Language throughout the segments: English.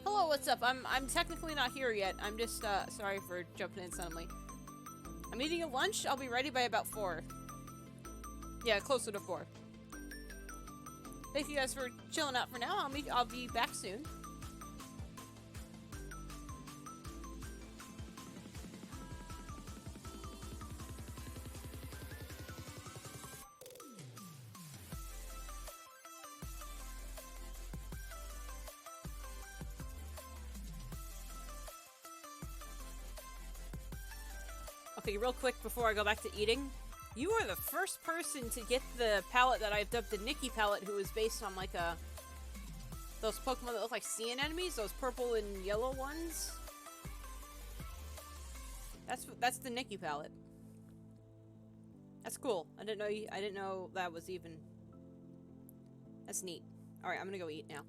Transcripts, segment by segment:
Hello, what's up? I'm technically not here yet. I'm just sorry for jumping in suddenly. I'm eating a lunch. I'll be ready by about 4. Yeah, closer to 4. Thank you guys for chilling out for now. I'll be back soon. Okay, real quick before I go back to eating. You are the first person to get the palette that I've dubbed the Nikki palette, who is based on like those Pokemon that look like sea anemones, those purple and yellow ones. That's the Nikki palette. That's cool. I didn't know that was even. That's neat. All right, I'm gonna go eat now.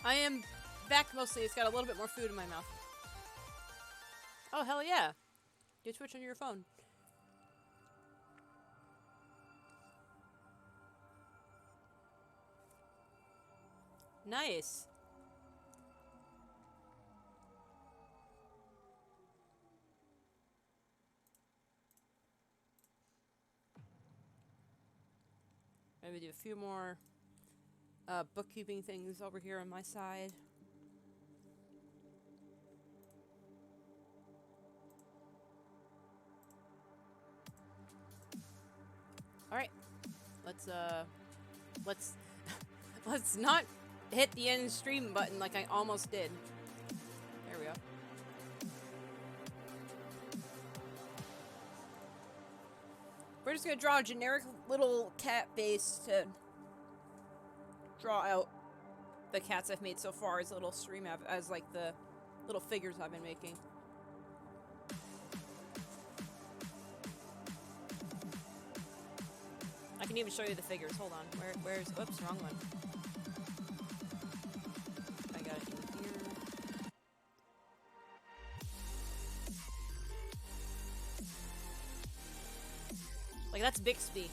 I am back mostly. It's got a little bit more food in my mouth. Oh, hell yeah. You Twitch on your phone. Nice. Maybe do a few more bookkeeping things over here on my side. Alright. Let's let's not hit the end stream button like I almost did. There we go. We're just gonna draw a generic little cat face to draw out the cats I've made so far as a little stream as like the little figures I've been making. I can even show you the figures. Hold on. Where's oops, wrong one. I got it in here. Like that's Bixby.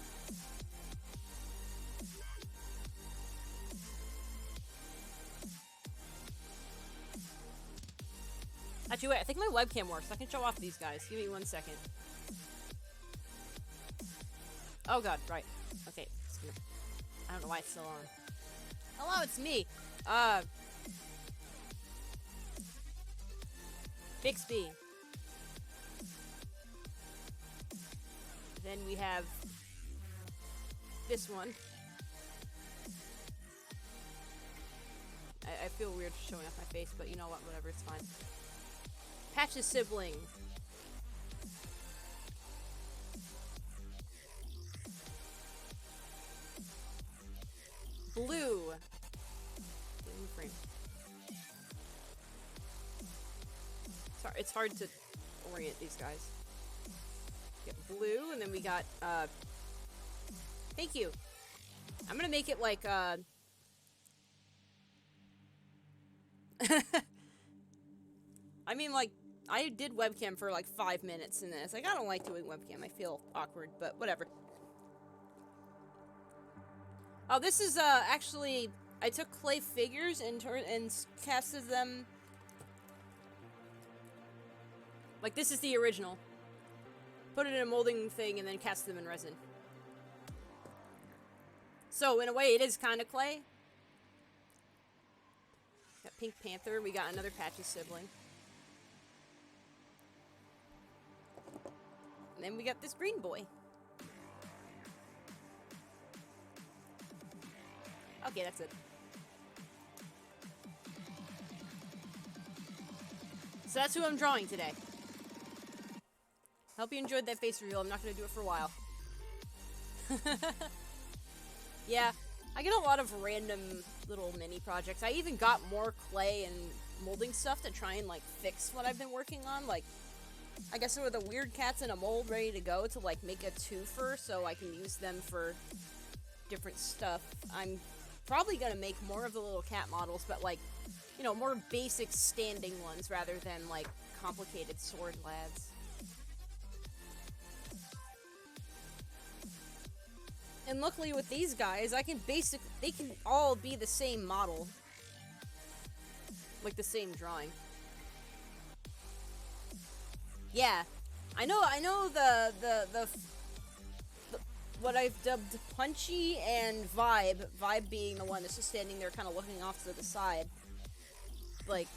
Actually, wait, I think my webcam works. I can show off these guys. Give me 1 second. Oh god, right. Okay. I don't know why it's still on. Hello, it's me. Bixby. Then we have this one. I feel weird showing off my face, but you know what? Whatever, it's fine. Patch's sibling. Blue. Frame. Sorry, it's hard to orient these guys. Get blue, and then we got, thank you. I'm gonna make it like, I mean, like, I did webcam for like 5 minutes in this. Like, I don't like doing webcam. I feel awkward, but whatever. Oh, this is, actually, I took clay figures and casted them. Like, this is the original. Put it in a molding thing and then cast them in resin. So, in a way, it is kind of clay. Got Pink Panther. We got another Patch's sibling. And then we got this green boy. Okay, that's it. So that's who I'm drawing today. Hope you enjoyed that face reveal. I'm not going to do it for a while. Yeah, I get a lot of random little mini projects. I even got more clay and molding stuff to try and, like, fix what I've been working on. Like, I guess there were the weird cats in a mold ready to go to, like, make a twofer so I can use them for different stuff. I'm probably gonna make more of the little cat models, but, like, you know, more basic standing ones rather than, like, complicated sword lads. And luckily with these guys, I can they can all be the same model. Like the same drawing. Yeah. I know the what I've dubbed Punchy and Vibe. Vibe being the one that's just standing there kind of looking off to the side. Like,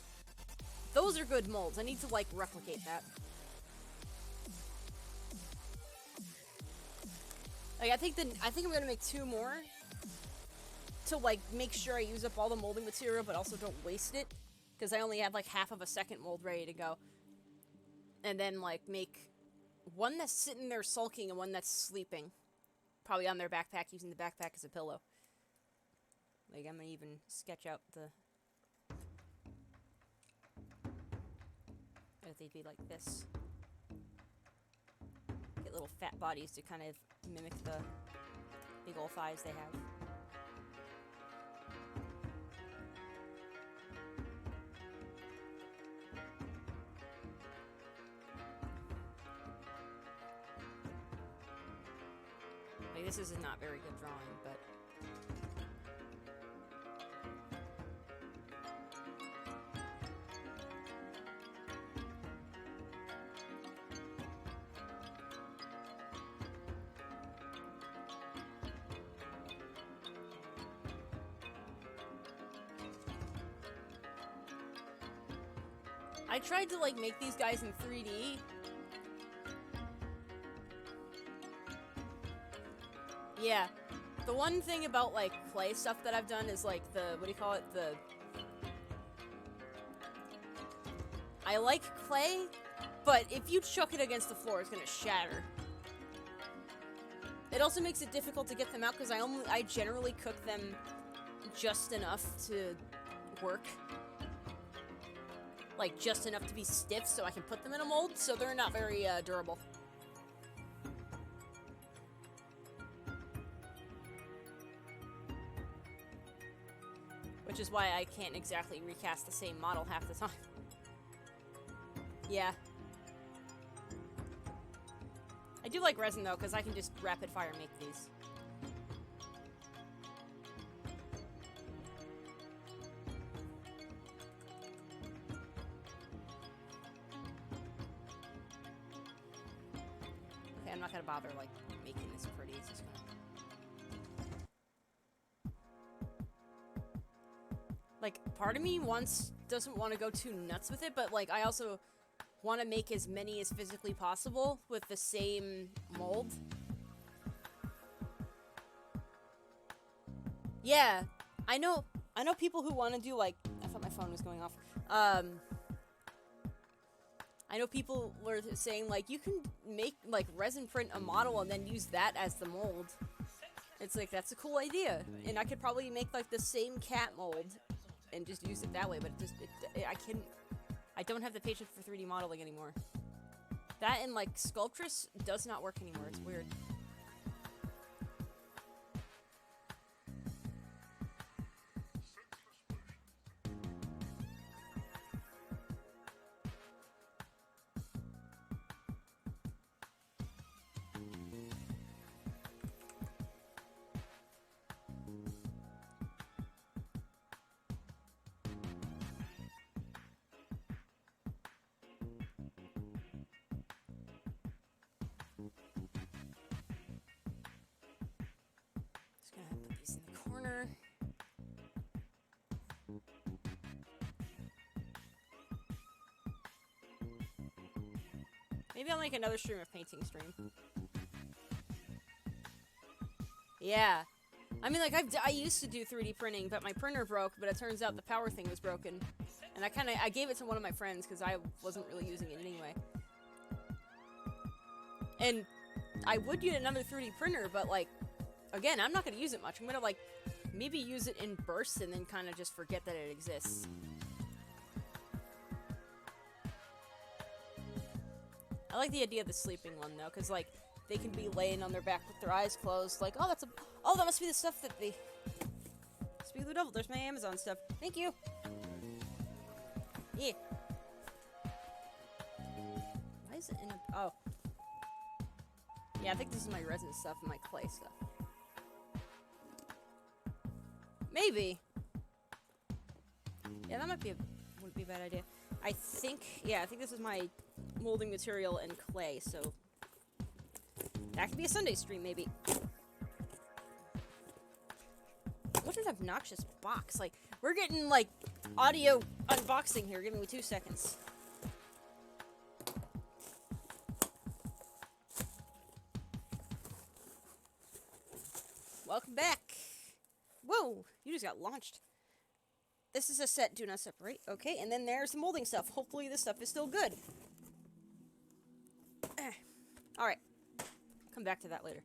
those are good molds. I need to, like, replicate that. Like, I think I'm gonna make 2 more to, like, make sure I use up all the molding material, but also don't waste it, because I only have, like, half of a second mold ready to go. And then, like, make one that's sitting there sulking and one that's sleeping. Probably on their backpack, using the backpack as a pillow. Like, I'm gonna even sketch out the... if they'd be like this. Get little fat bodies to kind of mimic the big old thighs they have. this is not very good drawing, but... I tried to, like, make these guys in 3D. Yeah. The one thing about, like, clay stuff that I've done is, like, the... What do you call it? The... I like clay, but if you chuck it against the floor, it's gonna shatter. It also makes it difficult to get them out, because I generally cook them just enough to work. Like, just enough to be stiff so I can put them in a mold, so they're not very durable. Which is why I can't exactly recast the same model half the time. Yeah. I do like resin, though, because I can just rapid-fire make these. I'm not gonna bother, like, making this pretty. It's just gonna... Like, part of me doesn't want to go too nuts with it, but, like, I also want to make as many as physically possible with the same mold. Yeah, I know people who want to do, like... I thought my phone was going off. I know people were saying, like, you can make, like, resin print a model and then use that as the mold. It's like, that's a cool idea. And I could probably make, like, the same cat mold and just use it that way, but I don't have the patience for 3D modeling anymore. That and, like, Sculptress does not work anymore. It's weird. Maybe I'll make another stream of painting stream. Yeah. I mean, like, I used to do 3D printing, but my printer broke, but it turns out the power thing was broken. And I gave it to one of my friends, because I wasn't really using it anyway. And I would get another 3D printer, but, like, again, I'm not going to use it much. I'm going to, like, maybe use it in bursts and then kind of just forget that it exists. I like the idea of the sleeping one, though, because, like, they can be laying on their back with their eyes closed, like, oh, that must be the stuff that the... Speak of the devil, there's my Amazon stuff. Thank you! Yeah. Why is it in a... Oh. Yeah, I think this is my resin stuff and my clay stuff. Maybe. Yeah, that wouldn't be a bad idea. I think this is my molding material and clay, so that could be a Sunday stream, maybe. What an obnoxious box. Like, we're getting, like, audio unboxing here. Give me 2 seconds. Welcome back. Whoa, you just got launched. This is a set, do not separate. Okay, and then there's the molding stuff. Hopefully this stuff is still good. Alright. Come back to that later.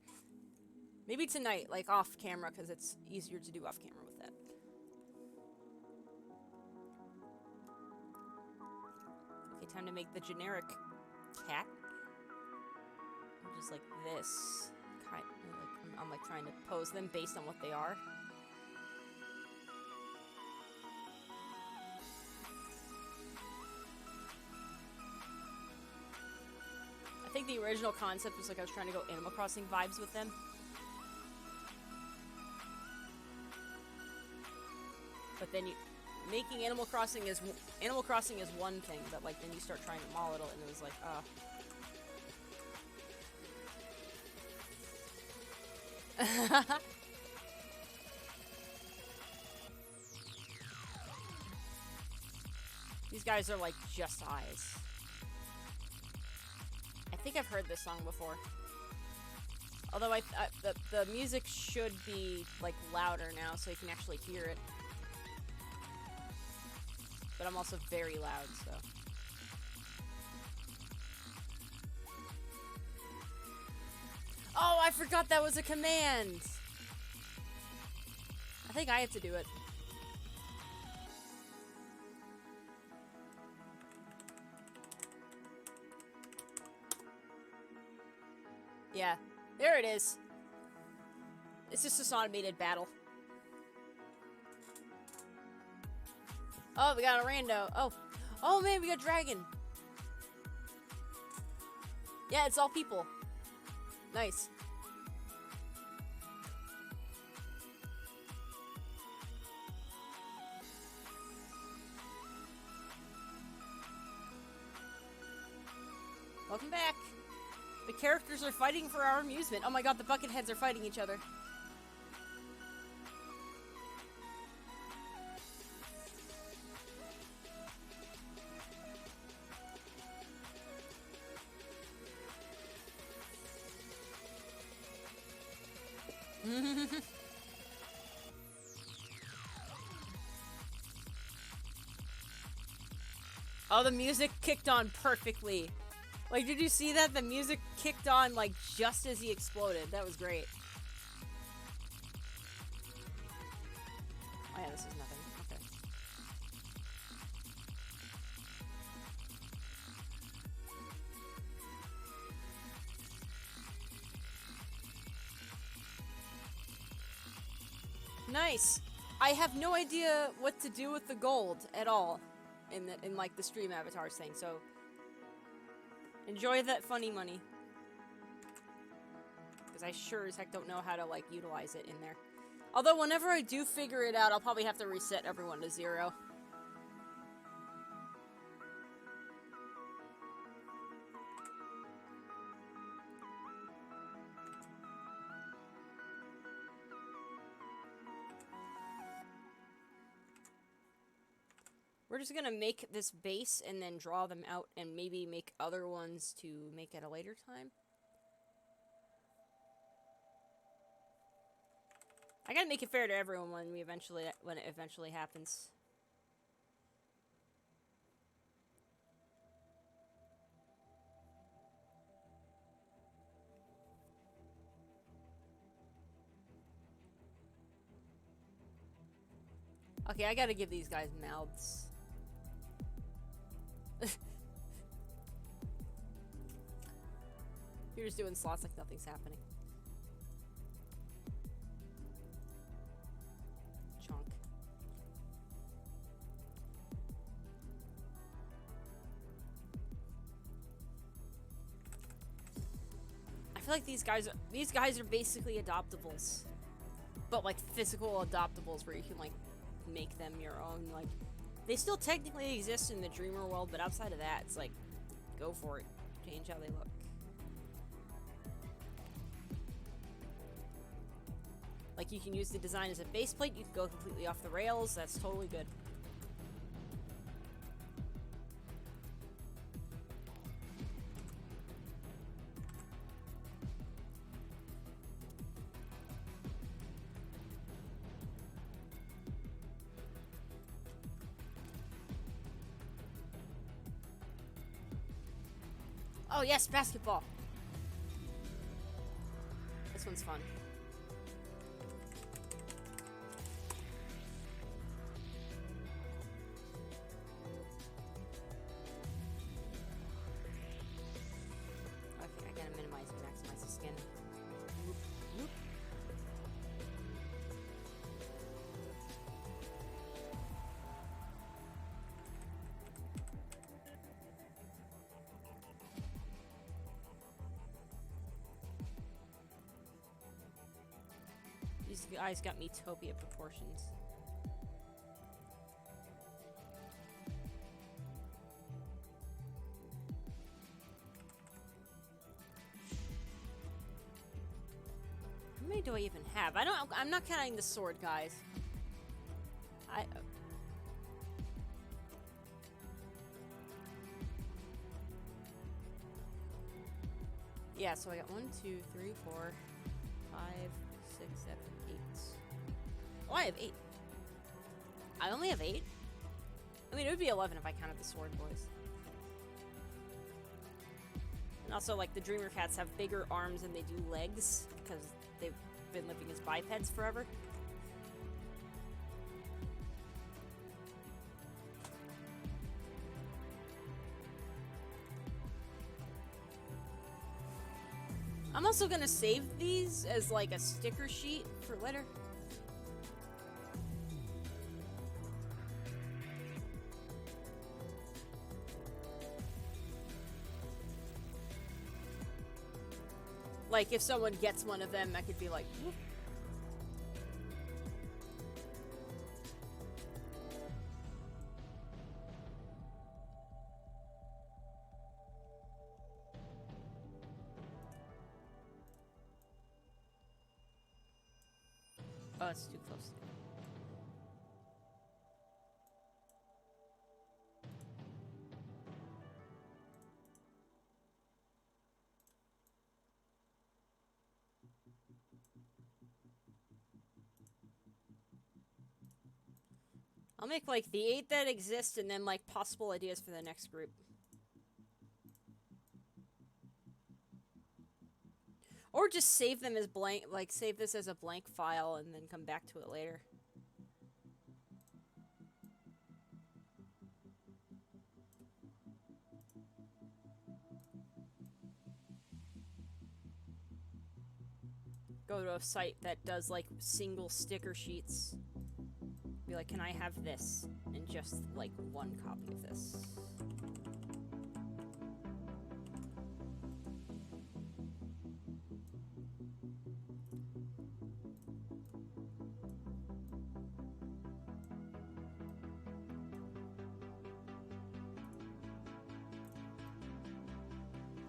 Maybe tonight, like off camera, because it's easier to do off camera with that. Okay, time to make the generic cat. Just like this. I'm like trying to pose them based on what they are. I think the original concept was like I was trying to go Animal Crossing vibes with them. But then making Animal Crossing is one thing, but like then you start trying to model it, and it was like, These guys are like just eyes. I think I've heard this song before. Although the music should be like louder now so you can actually hear it. But I'm also very loud, so. Oh, I forgot that was a command! I think I have to do it. Yeah, there it is. It's just this automated battle. Oh, we got a rando. Oh man, we got dragon. Yeah, it's all people. Nice. Welcome back. The characters are fighting for our amusement. Oh my god, the bucket heads are fighting each other. Oh, the music kicked on perfectly. Like, did you see that? The music kicked on, like, just as he exploded. That was great. Oh yeah, this is nothing. Okay. Nice. I have no idea what to do with the gold at all in like the stream avatars thing, so enjoy that funny money. Because I sure as heck don't know how to like utilize it in there. Although whenever I do figure it out, I'll probably have to reset everyone to 0. We're just gonna make this base and then draw them out and maybe make other ones to make at a later time. I gotta make it fair to everyone when it eventually happens. Okay, I gotta give these guys mouths. You're just doing slots like nothing's happening. Chunk. I feel like these guys are basically adoptables. But like physical adoptables where you can like make them your own. Like they still technically exist in the Dreamer world, but outside of that, it's like go for it. Change how they look. Like, you can use the design as a base plate, you can go completely off the rails, that's totally good. Oh yes, basketball! This one's fun. These guys got Metopia proportions. do I even have? I'm not counting the sword, guys. Yeah, so I got 1, 2, 3, 4, 5, 6, 7, 8. Oh, I have 8. I only have 8? I mean, it would be 11 if I counted the sword boys. And also, like, the Dreamer Cats have bigger arms than they do legs, because they've been living as bipeds forever. I'm also gonna save these as, like, a sticker sheet for later. Like, if someone gets one of them, I could be like, whoop. Oh, it's too close. I'll make, like, the 8 that exist and then, like, possible ideas for the next group. Or just save them as blank, like, save this as a blank file and then come back to it later. Go to a site that does, like, single sticker sheets. Be like, can I have this? And just, like, one copy of this.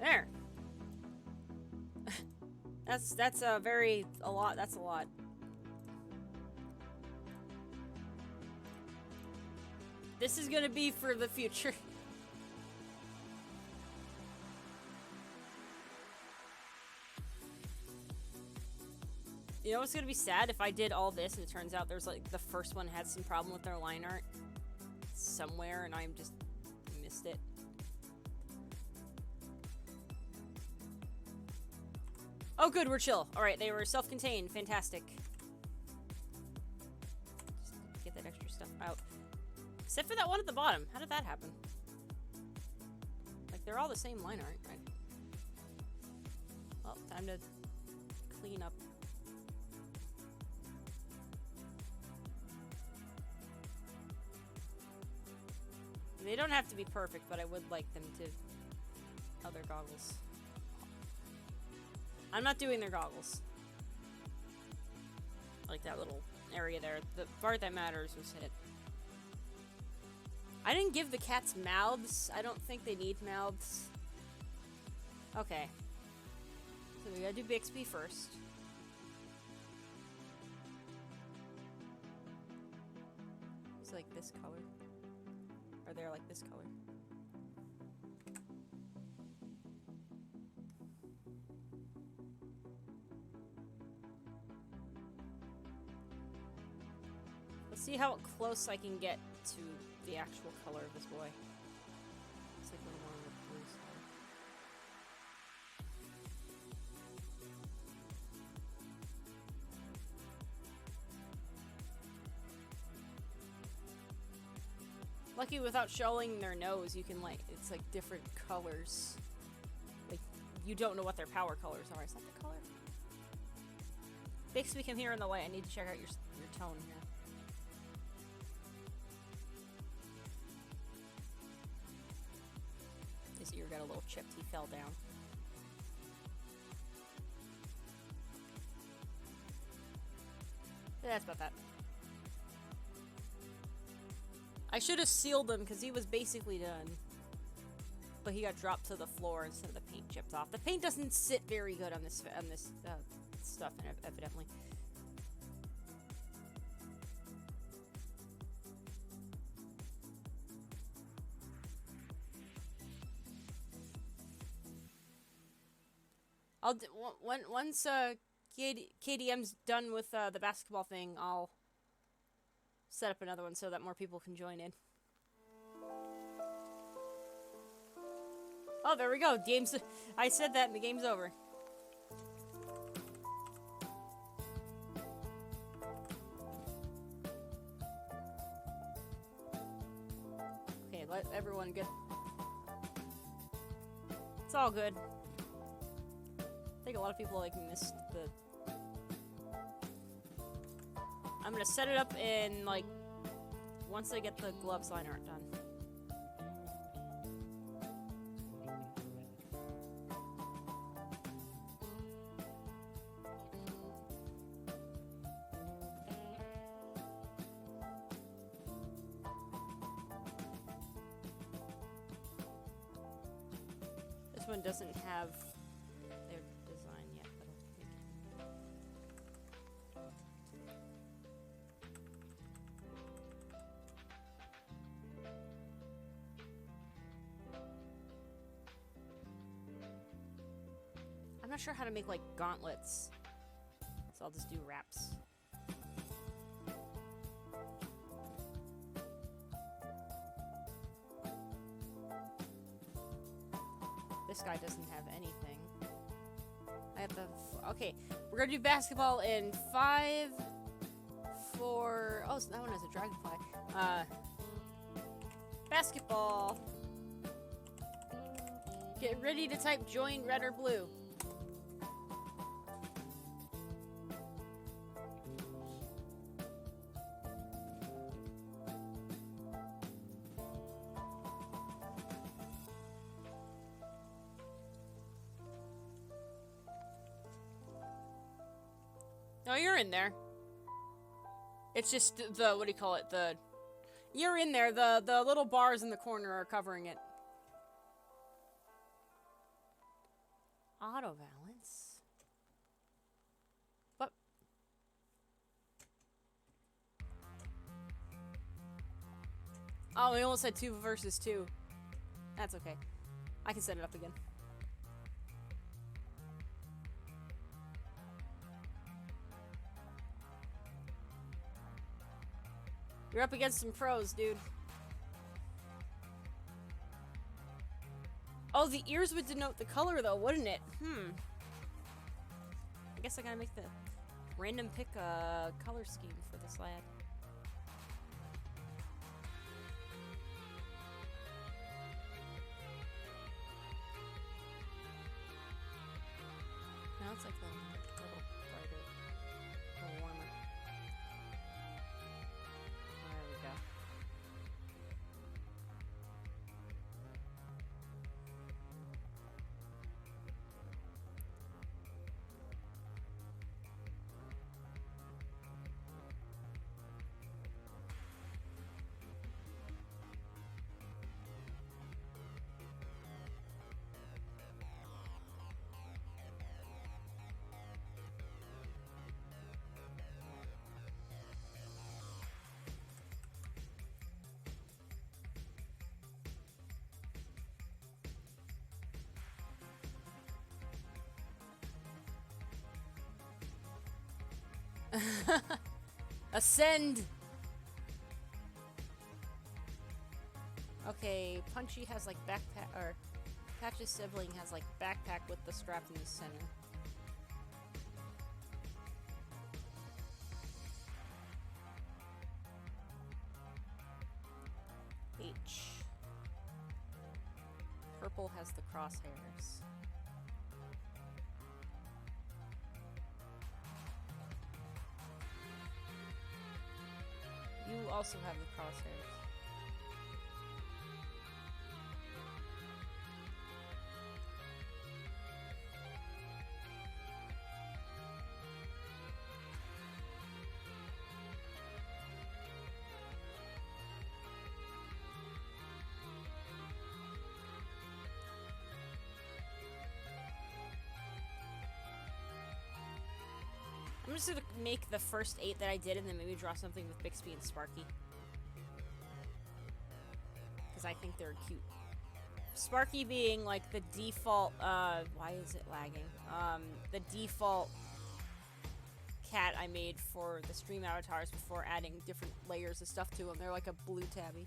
There! That's a lot. That's a lot. This is gonna be for the future. You know what's gonna be sad? If I did all this and it turns out there's, like, the first one had some problem with their line art somewhere and I just missed it. Oh good, we're chill. Alright, they were self-contained. Fantastic. Just get that extra stuff out. Except for that one at the bottom. How did that happen? Like, they're all the same line art, right? Well, time to clean up. They don't have to be perfect, but I would like them to... Other goggles. I'm not doing their goggles. Like that little area there. The part that matters was hit. I didn't give the cats mouths. I don't think they need mouths. Okay. So we gotta do Bixby first. It's like this color. Or they're like this color. Let's see how close I can get to the actual color of this boy. It's like a little more on the blue side. Lucky without showing their nose, you can, like, it's like different colors. Like, you don't know what their power colors are. Is that the color? Bixby, come here in the light. I need to check out your tone here. His ear got a little chipped. He fell down. That's about that. I should have sealed him because he was basically done. But he got dropped to the floor instead of the paint chipped off. The paint doesn't sit very good on this stuff, evidently. Once KDM's done with the basketball thing, I'll set up another one so that more people can join in. Oh, there we go. Game's. I said that, and the game's over. Okay, let everyone get. It's all good. I think a lot of people like missed the. I'm gonna set it up in like once I get the gloves line art done. This one doesn't have their design yet, I don't think. I'm not sure how to make like gauntlets, so I'll just do wraps. This guy doesn't have anything. I have the... Okay, we're gonna do basketball in 5, 4... Oh, so that one has a dragonfly. Basketball. Get ready to type join red or blue. No, you're in there. It's just the, what do you call it? You're in there. The little bars in the corner are covering it. Auto balance. What? Oh, we almost had 2 versus 2. That's okay. I can set it up again. You're up against some pros, dude. Oh, the ears would denote the color, though, wouldn't it? I guess I gotta make the random pick color scheme for this lad. Now it's like a little brighter, a little warmer. There we go. Ascend! Okay, Punchy has like backpack, or Patch's sibling has like backpack with the strap in the center. H. Purple has the crosshairs. You also have the crosshairs. I'm just gonna make the first 8 that I did and then maybe draw something with Bixby and Sparky. Because I think they're cute. Sparky being like the default, why is it lagging? The default cat I made for the stream avatars before adding different layers of stuff to them. They're like a blue tabby.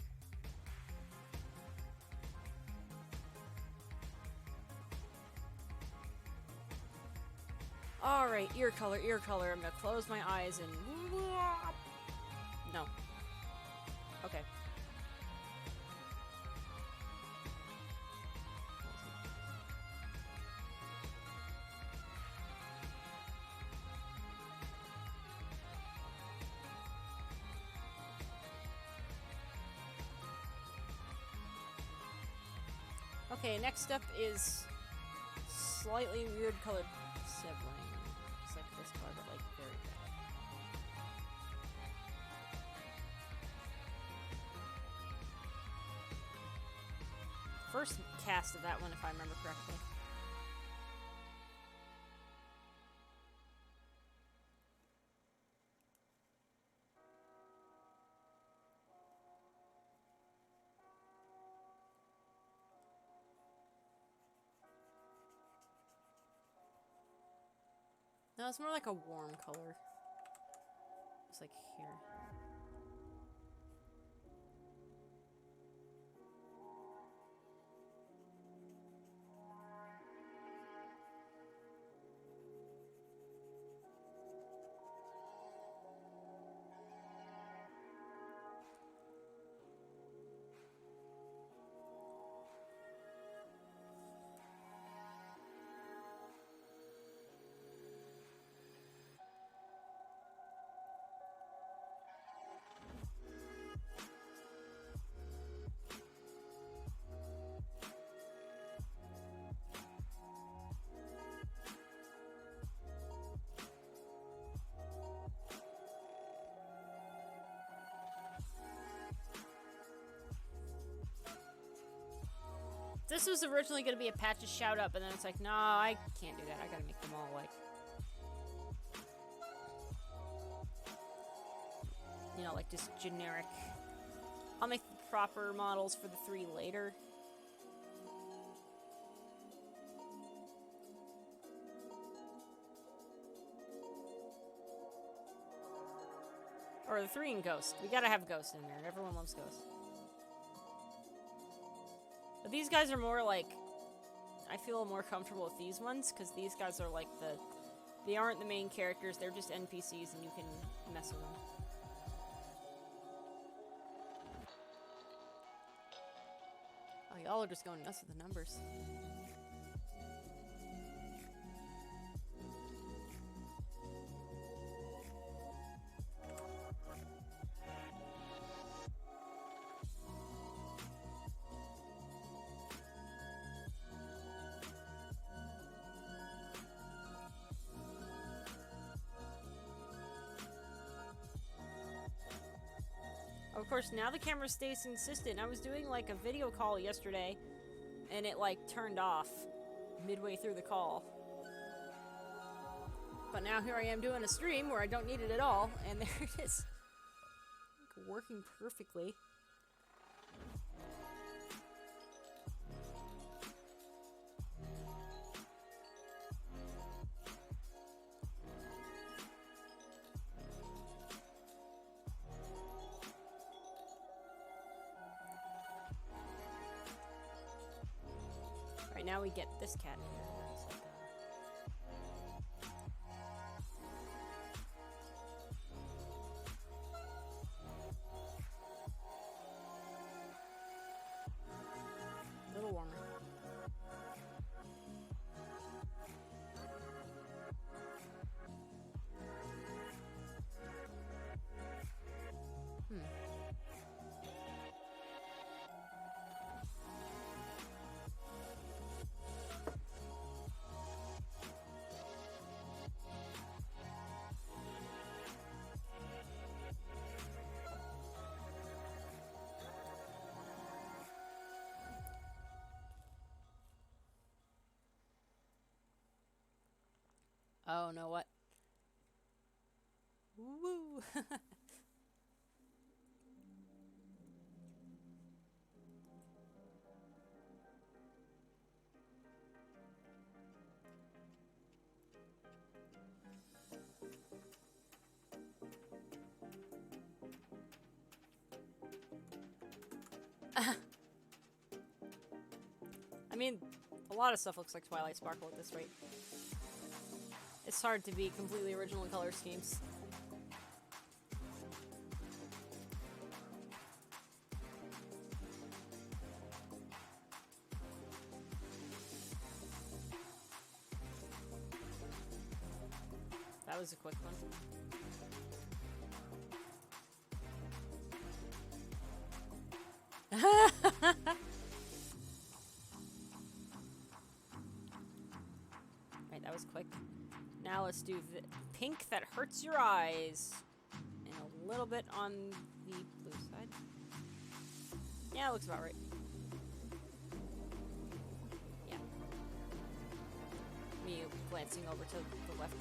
Alright, ear color, ear color. I'm gonna close my eyes and... No. Okay. Okay, next up is slightly weird colored sibling. Just like this color, but like very bad. First cast of that one, if I remember correctly. No, it's more like a warm color. It's like here. This was originally going to be a Patches shout out, but then it's like, nah, I can't do that. I gotta make them all like, you know, like just generic. I'll make the proper models for the 3 later. Or the 3 and Ghost. We gotta have Ghost in there. Everyone loves Ghost. But these guys are more like, I feel more comfortable with these ones, because these guys are like they aren't the main characters, they're just NPCs and you can mess with them. Oh, y'all are just going nuts with the numbers. Of course, now the camera stays consistent. I was doing like a video call yesterday, and it like turned off midway through the call. But now here I am doing a stream where I don't need it at all, and there it is. Like, working perfectly. Right now we get this cat here. A little warmer. Oh, no, what? Woo! I mean, a lot of stuff looks like Twilight Sparkle at this rate. It's hard to be completely original color schemes. That was a quick one. Right, that was quick. Now let's do the pink that hurts your eyes. And a little bit on the blue side. Yeah, looks about right. Yeah. Me glancing over to the left.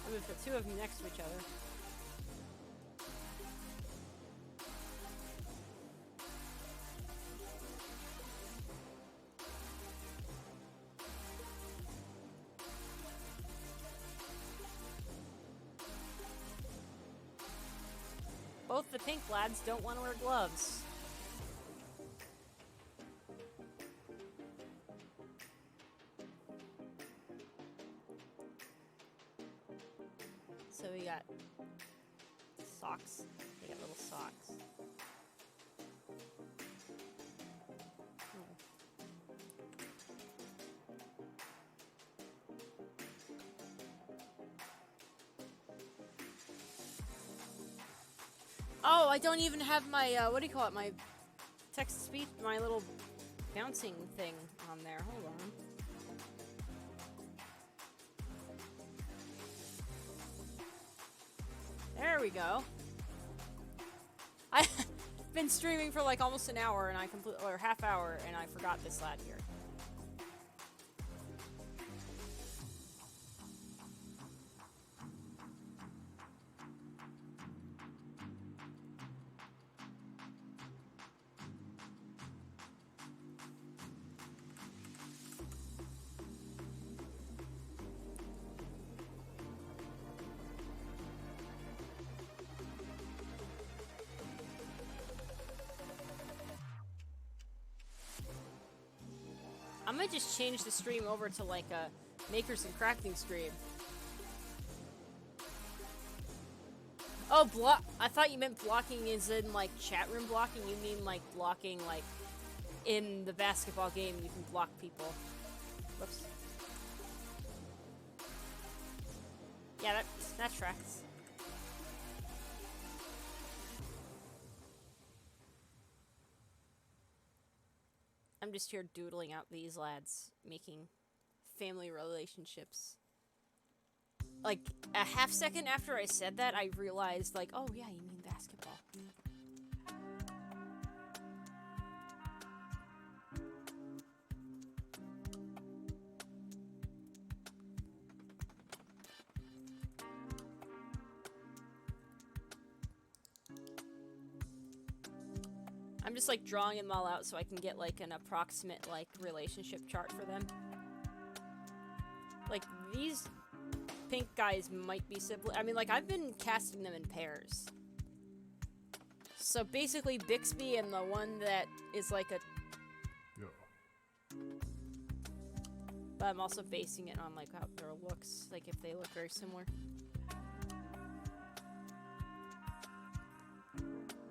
I'm gonna put two of them next to each other. Both the pink lads don't want to wear gloves. So we got socks. They got little socks. Oh, I don't even have my, what do you call it? My text-to-speech, my little bouncing thing on there. Hold on. There we go. I've been streaming for like almost an hour and or half hour, and I forgot this lad here. I might just change the stream over to like a makers and crafting stream. Oh, I thought you meant blocking is in like chat room blocking. You mean like blocking like in the basketball game you can block people. Whoops. Yeah, that tracks. I'm just here doodling out these lads, making family relationships. Like, a half second after I said that, I realized, like, oh yeah, you mean basketball. I'm just like drawing them all out so I can get like an approximate like relationship chart for them. Like these pink guys might be siblings. I mean, like I've been casting them in pairs. So basically Bixby and the one that is like a... Yeah. But I'm also basing it on like how their looks, like if they look very similar.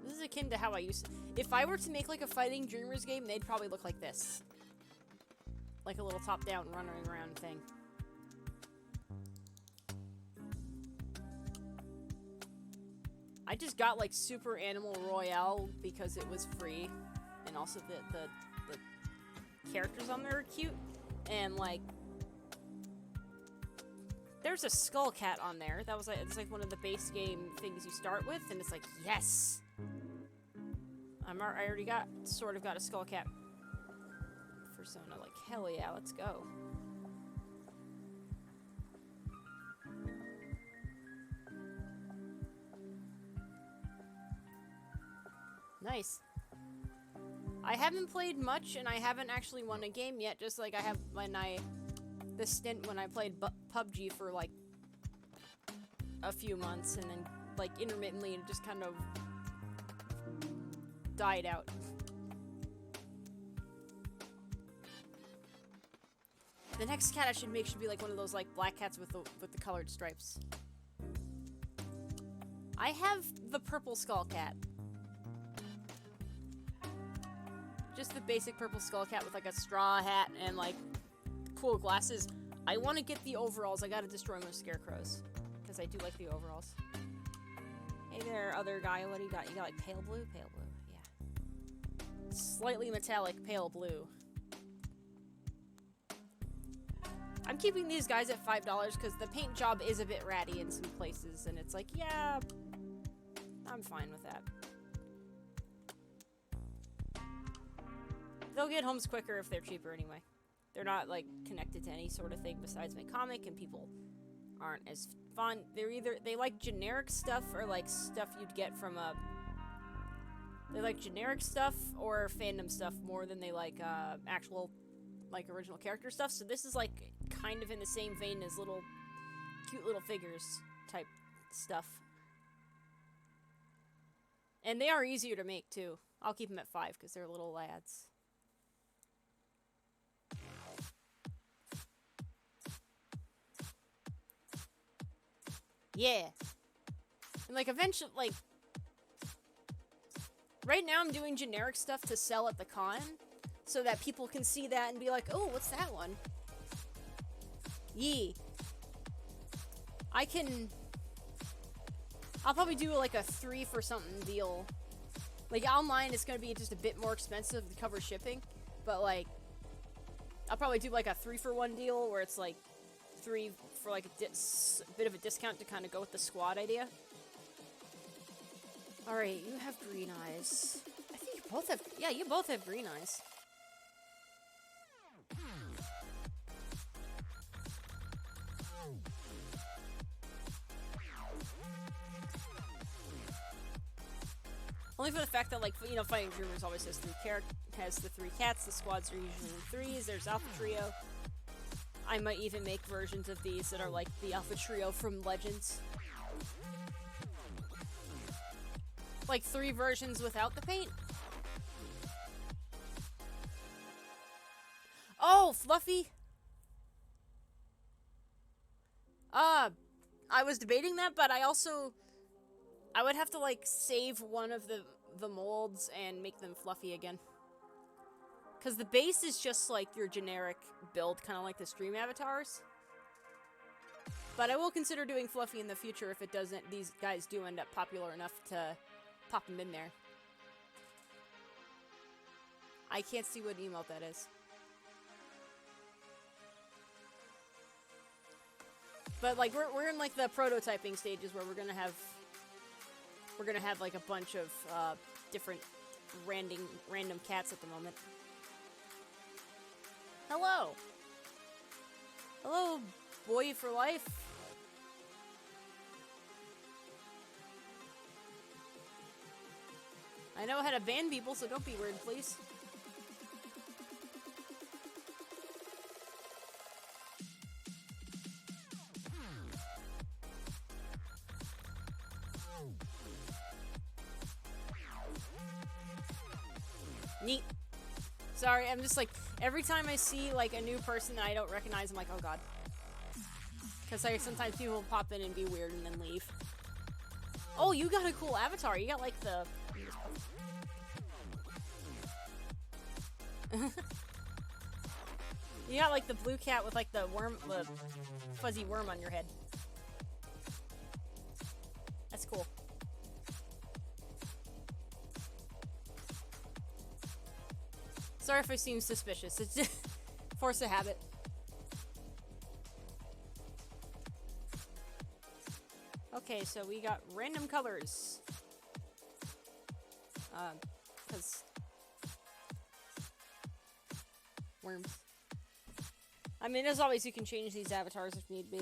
This is akin to how I used to... If I were to make like a Fighting Dreamers game, they'd probably look like this. Like a little top-down running around thing. I just got like Super Animal Royale because it was free. And also the characters on there are cute. And like... There's a skull cat on there. That was like, it's like one of the base game things you start with. And it's like, yes! I already sort of got a skull cat. persona. Like, hell yeah, let's go. Nice. I haven't played much, and I haven't actually won a game yet, just like I have the stint when I played PUBG for, like, a few months, and then, like, intermittently, it just kind of died out. The next cat I should make should be, like, one of those, like, black cats with the colored stripes. I have the purple skull cat. Just the basic purple skull cat with, like, a straw hat and, like, cool glasses. I want to get the overalls. I gotta destroy most scarecrows. Because I do like the overalls. Hey there, other guy. What do you got? You got, like, pale blue? Pale blue, yeah. Slightly metallic pale blue. I'm keeping these guys at $5 because the paint job is a bit ratty in some places. And it's like, yeah, I'm fine with that. They'll get homes quicker if they're cheaper anyway. They're not, like, connected to any sort of thing besides my comic, and people aren't as fun. They like generic stuff or, like, stuff you'd get from a... They like generic stuff or fandom stuff more than they like, actual, like, original character stuff. So this is, like, kind of in the same vein as cute little figures type stuff. And they are easier to make, too. I'll keep them at $5 because they're little lads. Yeah. And, like, eventually, like... Right now I'm doing generic stuff to sell at the con, so that people can see that and be like, oh, what's that one? Yee. I'll probably do, like, a 3 for something deal. Like, online it's gonna be just a bit more expensive to cover shipping, but, like... I'll probably do, like, a 3 for 1 deal, where it's, like, 3 for, like, a bit of a discount to kind of go with the squad idea. Alright, you have green eyes. I think you both have... Yeah, you both have green eyes. Only for the fact that, like, you know, Fighting Dreamers always has the 3 cats. The squads are usually in 3s. There's Alpha Trio. I might even make versions of these that are like the Alpha Trio from Legends. Like 3 versions without the paint. Oh, Fluffy! I was debating that, but I would have to, like, save one of the molds and make them Fluffy again. Because the base is just, like, your generic build, kind of like the stream avatars. But I will consider doing Fluffy in the future if these guys do end up popular enough to pop them in there. I can't see what emote that is. But, like, we're in, like, the prototyping stages where we're gonna have like a bunch of different random cats at the moment. Hello. Hello, boy for life. I know how to ban people, so don't be weird, please. Neat. Sorry, I'm just like, every time I see, like, a new person that I don't recognize, I'm like, oh god. Because sometimes people will pop in and be weird and then leave. Oh, you got a cool avatar. You got, like, the... You got, like, the blue cat with, like, the fuzzy worm on your head. That's cool. Sorry if I seem suspicious. It's just force of habit. Okay, so we got random colors. Because Worms. I mean, as always, you can change these avatars if need be.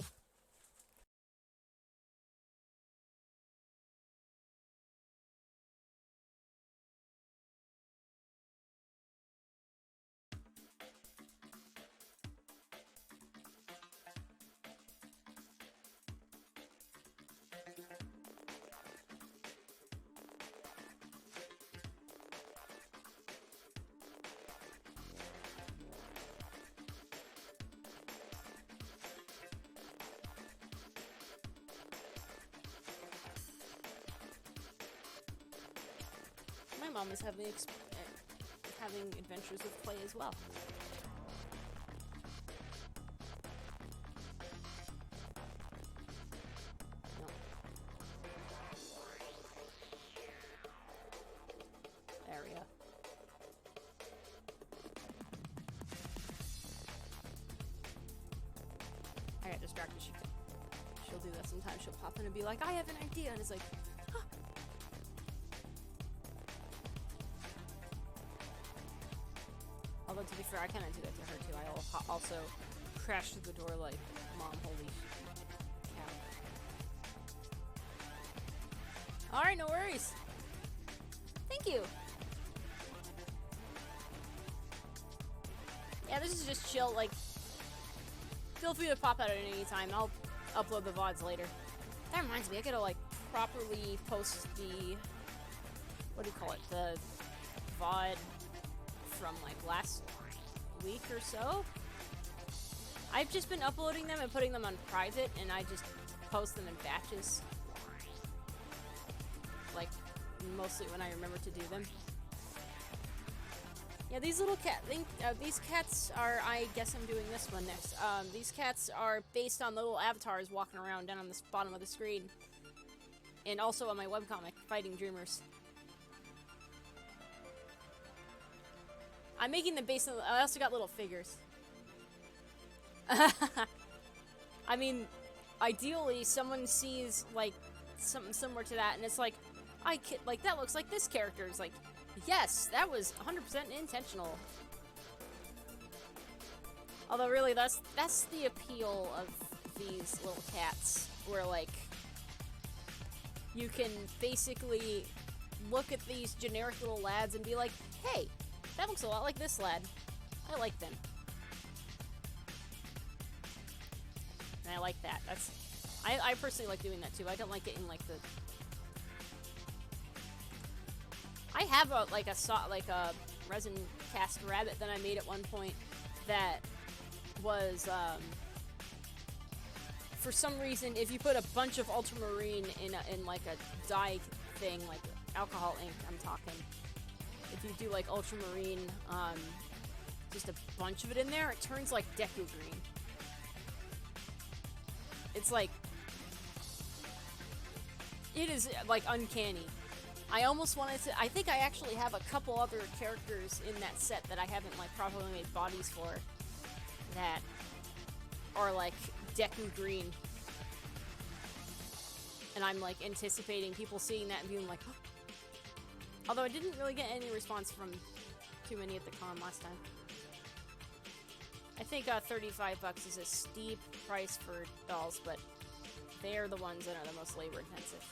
My mom is having adventures with clay as well. No. There we go. I got distracted. She'll do that sometimes. She'll pop in and be like, I have an idea, and it's like, huh. Although, to be fair, I kind of do that to her, too. I also crash through the door like, Mom, holy cow. Alright, no worries. Thank you. Yeah, this is just chill, like, feel free to pop out at any time. I'll upload the VODs later. That reminds me, I gotta, like, properly post the, what do you call it, the VOD from like last week or so. I've just been uploading them and putting them on private, and I just post them in batches. Like, mostly when I remember to do them. Yeah, these little these cats are, I guess I'm doing this one next. These cats are based on the little avatars walking around down on the bottom of the screen. And also on my webcomic, Fighting Dreamers. I'm making them based on... I also got little figures. I mean, ideally, someone sees, like, something similar to that, and it's like, like, that looks like this character. It's like, yes, that was 100% intentional. Although, really, that's the appeal of these little cats, where, like, you can basically look at these generic little lads and be like, hey, that looks a lot like this lad. I like them. And I like that. I personally like doing that too. I don't like getting like the... I have a resin cast rabbit that I made at one point that was, for some reason, if you put a bunch of ultramarine in like a dye thing, like alcohol ink, I'm talking. If you do like ultramarine, just a bunch of it in there, it turns like Deku green. It's like, it is like uncanny. I almost wanted to, I think I actually have a couple other characters in that set that I haven't like properly made bodies for that are like Deku green. And I'm like anticipating people seeing that and being like, oh. Although I didn't really get any response from too many at the con last time. I think $35 is a steep price for dolls, but they are the ones that are the most labor intensive.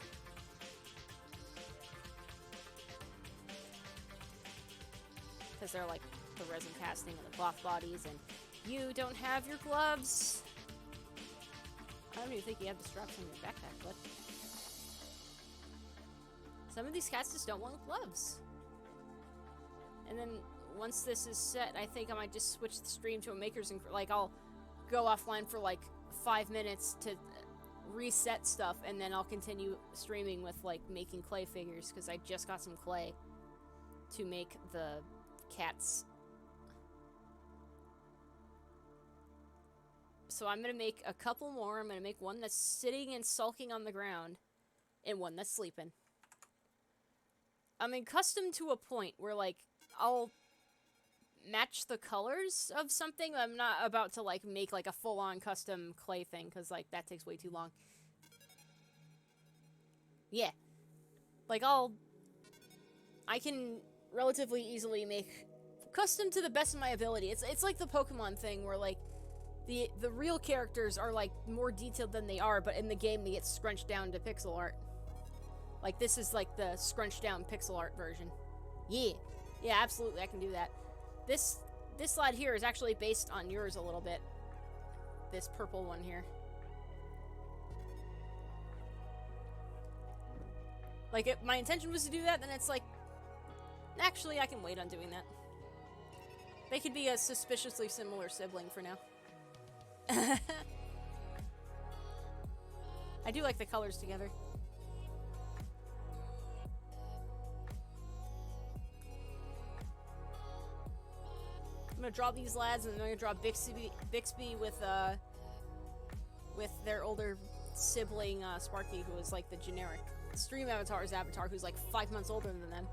Because they're like the resin casting and the cloth bodies, and you don't have your gloves. I don't even think you have the straps on your backpack, but some of these cats just don't want gloves. And then once this is set, I think I might just switch the stream to a Makers and like I'll go offline for like 5 minutes to reset stuff, and then I'll continue streaming with like making clay figures, because I just got some clay to make the cats. So I'm gonna make a couple more. I'm gonna make one that's sitting and sulking on the ground, and one that's sleeping. I'm accustomed to a point where, like, I'll match the colors of something. I'm not about to, like, make, like, a full-on custom clay thing, because, like, that takes way too long. Yeah. Like, I can relatively easily make custom to the best of my ability. It's like the Pokemon thing where like the real characters are like more detailed than they are, but in the game they get scrunched down to pixel art. Like this is like the scrunched down pixel art version. Yeah. Yeah, absolutely, I can do that. This slide here is actually based on yours a little bit. This purple one here. Like, if my intention was to do that, then it's like, actually, I can wait on doing that. They could be a suspiciously similar sibling for now. I do like the colors together. I'm gonna draw these lads, and then I'm gonna draw Bixby with their older sibling, Sparky, who is like the generic stream avatar's avatar, who's like 5 months older than them.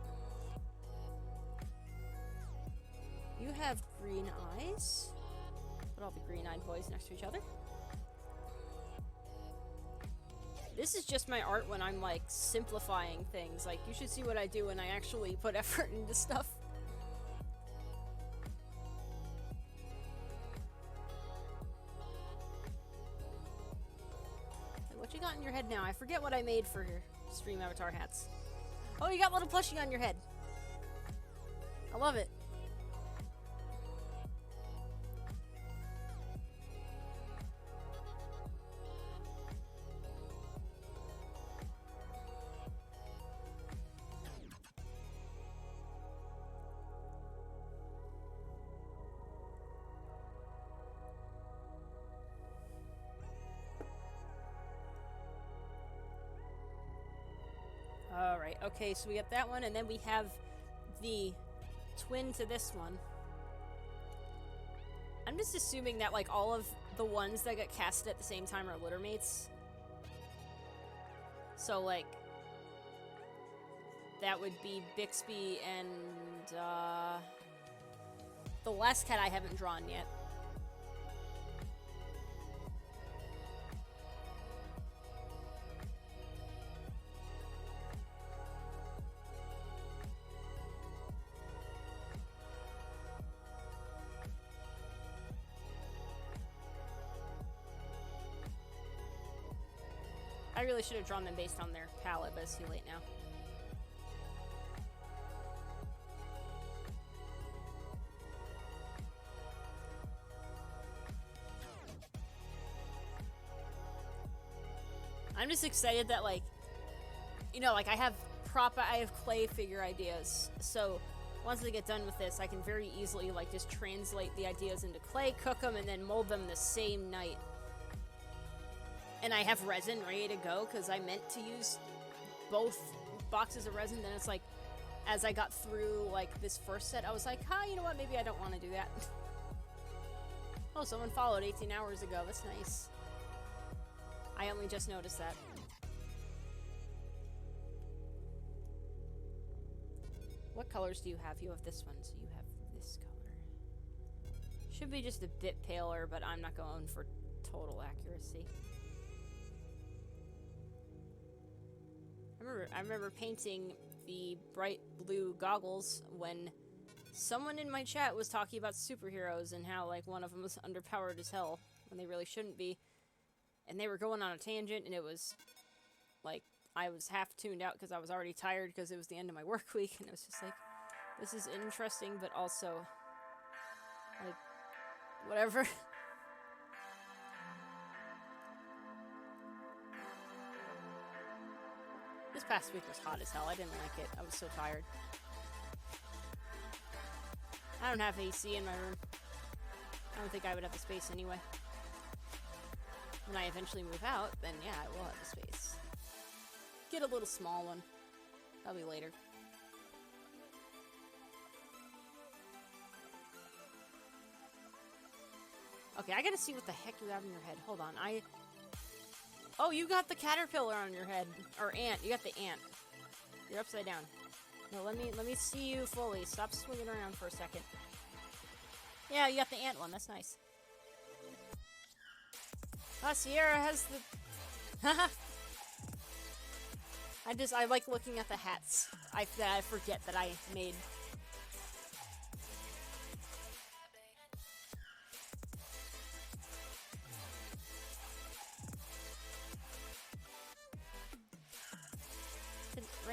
You have green eyes. Put all the green-eyed boys next to each other. This is just my art when I'm like simplifying things. Like, you should see what I do when I actually put effort into stuff. What you got in your head now? I forget what I made for your stream avatar hats. Oh, you got a little plushie on your head. I love it. Alright, okay, so we got that one, and then we have the twin to this one. I'm just assuming that, like, all of the ones that got casted at the same time are littermates. So, like, that would be Bixby and, the last cat I haven't drawn yet. I really should have drawn them based on their palette, but it's too late now. I'm just excited that, like, you know, like, I have clay figure ideas, so once I get done with this, I can very easily, like, just translate the ideas into clay, cook them, and then mold them the same night. And I have resin ready to go, because I meant to use both boxes of resin. Then it's like, as I got through, like, this first set, I was like, you know what, maybe I don't want to do that. Oh, someone followed 18 hours ago. That's nice. I only just noticed that. What colors do you have? You have this one, so you have this color. Should be just a bit paler, but I'm not going for total accuracy. I remember painting the bright blue goggles when someone in my chat was talking about superheroes and how, like, one of them was underpowered as hell when they really shouldn't be. And they were going on a tangent, and it was, like, I was half tuned out because I was already tired because it was the end of my work week, and it was just like, this is interesting, but also, like, whatever. This past week was hot as hell. I didn't like it. I was so tired. I don't have AC in my room. I don't think I would have the space anyway. When I eventually move out, then yeah, I will have the space. Get a little small one. That'll be later. Okay, I gotta see what the heck you have in your head. Hold on, Oh, you got the caterpillar on your head. Or ant. You got the ant. You're upside down. No, let me see you fully. Stop swinging around for a second. Yeah, you got the ant one. That's nice. Sierra has the... I like looking at the hats. I forget that I made.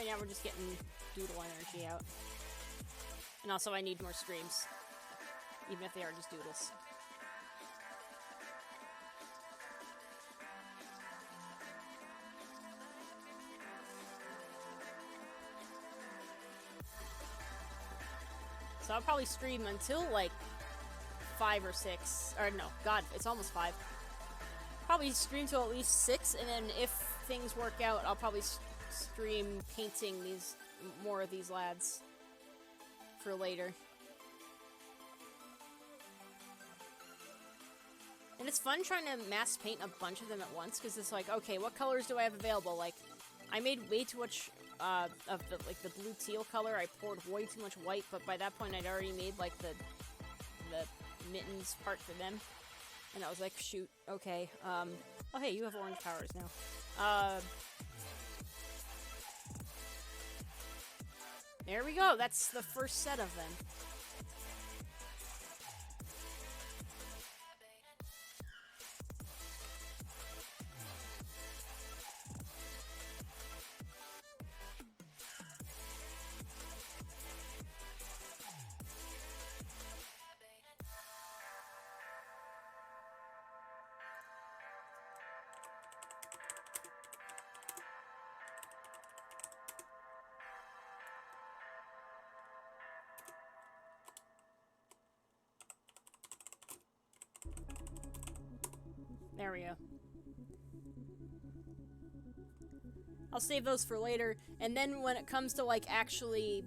right now we're just getting doodle energy out. And also I need more streams. Even if they are just doodles. So I'll probably stream until like 5 or 6. Or no, God, it's almost 5. Probably stream till at least 6, and then if things work out, I'll probably stream painting more of these lads for later. And it's fun trying to mass paint a bunch of them at once, because it's like, okay, what colors do I have available? Like, I made way too much of the blue teal color. I poured way too much white, but by that point I'd already made like the mittens part for them. And I was like, shoot, okay. Oh hey, you have orange powers now. There we go, that's the first set of them. There we go. I'll save those for later, and then when it comes to, like, actually...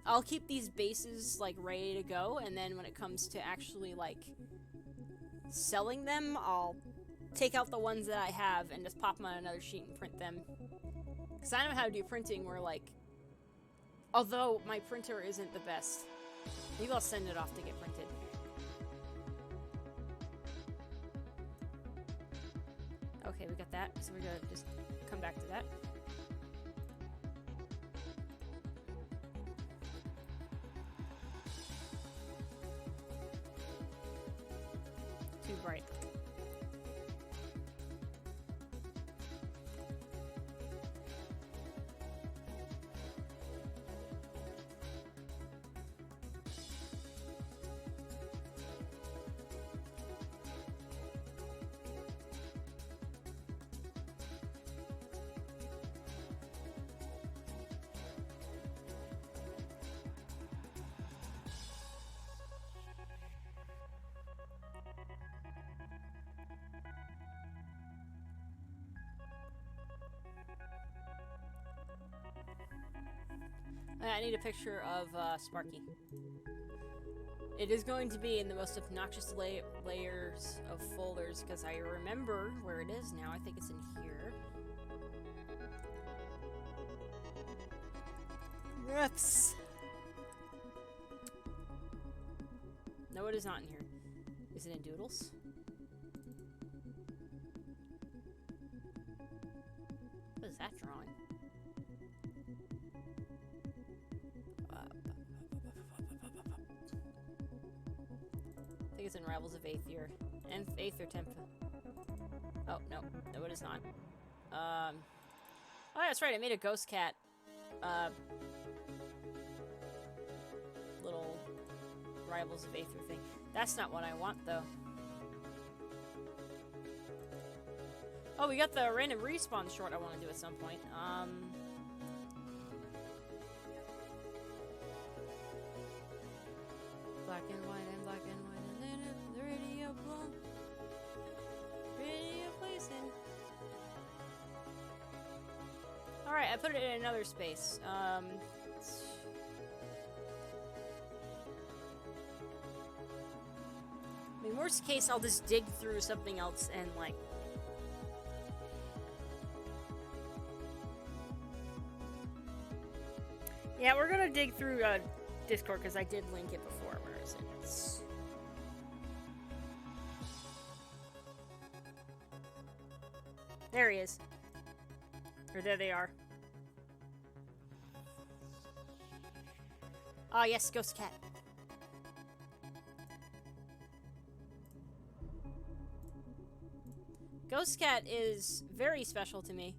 I'll keep these bases, like, ready to go, and then when it comes to actually, like, selling them, I'll take out the ones that I have and just pop them on another sheet and print them. Because I know how to do printing where, like... Although my printer isn't the best. Maybe I'll send it off to get printed. Okay, we got that, so we're gonna just come back to that. Too bright. I need a picture of Sparky. It is going to be in the most obnoxious layers of folders, because I remember where it is now. I think it's in here. Whoops. No, it is not in here. Is it in Doodles? What is that drawing? I think it's in Rivals of 8th Year. 8th or 10th. Oh, no. No, it is not. Oh, that's right. I made a ghost cat. Little Rivals of 8th Year thing. That's not what I want, though. Oh, we got the random respawn short I want to do at some point. Black and white and black and white and then the radio blown. Radio placing. Alright, I put it in another space. I mean, worst case, I'll just dig through something else and, like... Yeah, we're gonna dig through Discord, because I did link it before. Where is it? There he is. Or there they are. Ah, yes, Ghost Cat. Ghost Cat is very special to me.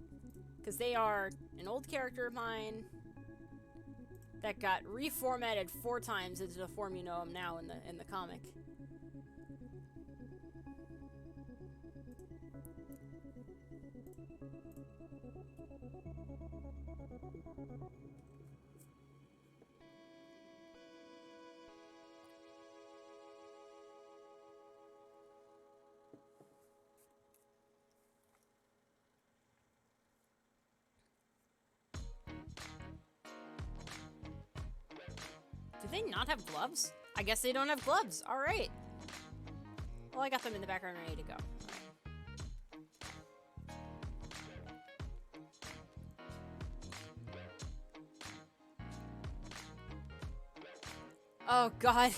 Because they are an old character of mine that got reformatted 4 times into the form you know them now in the comic. Do they not have gloves? I guess they don't have gloves. All right. Well, I got them in the background ready to go. Oh, God.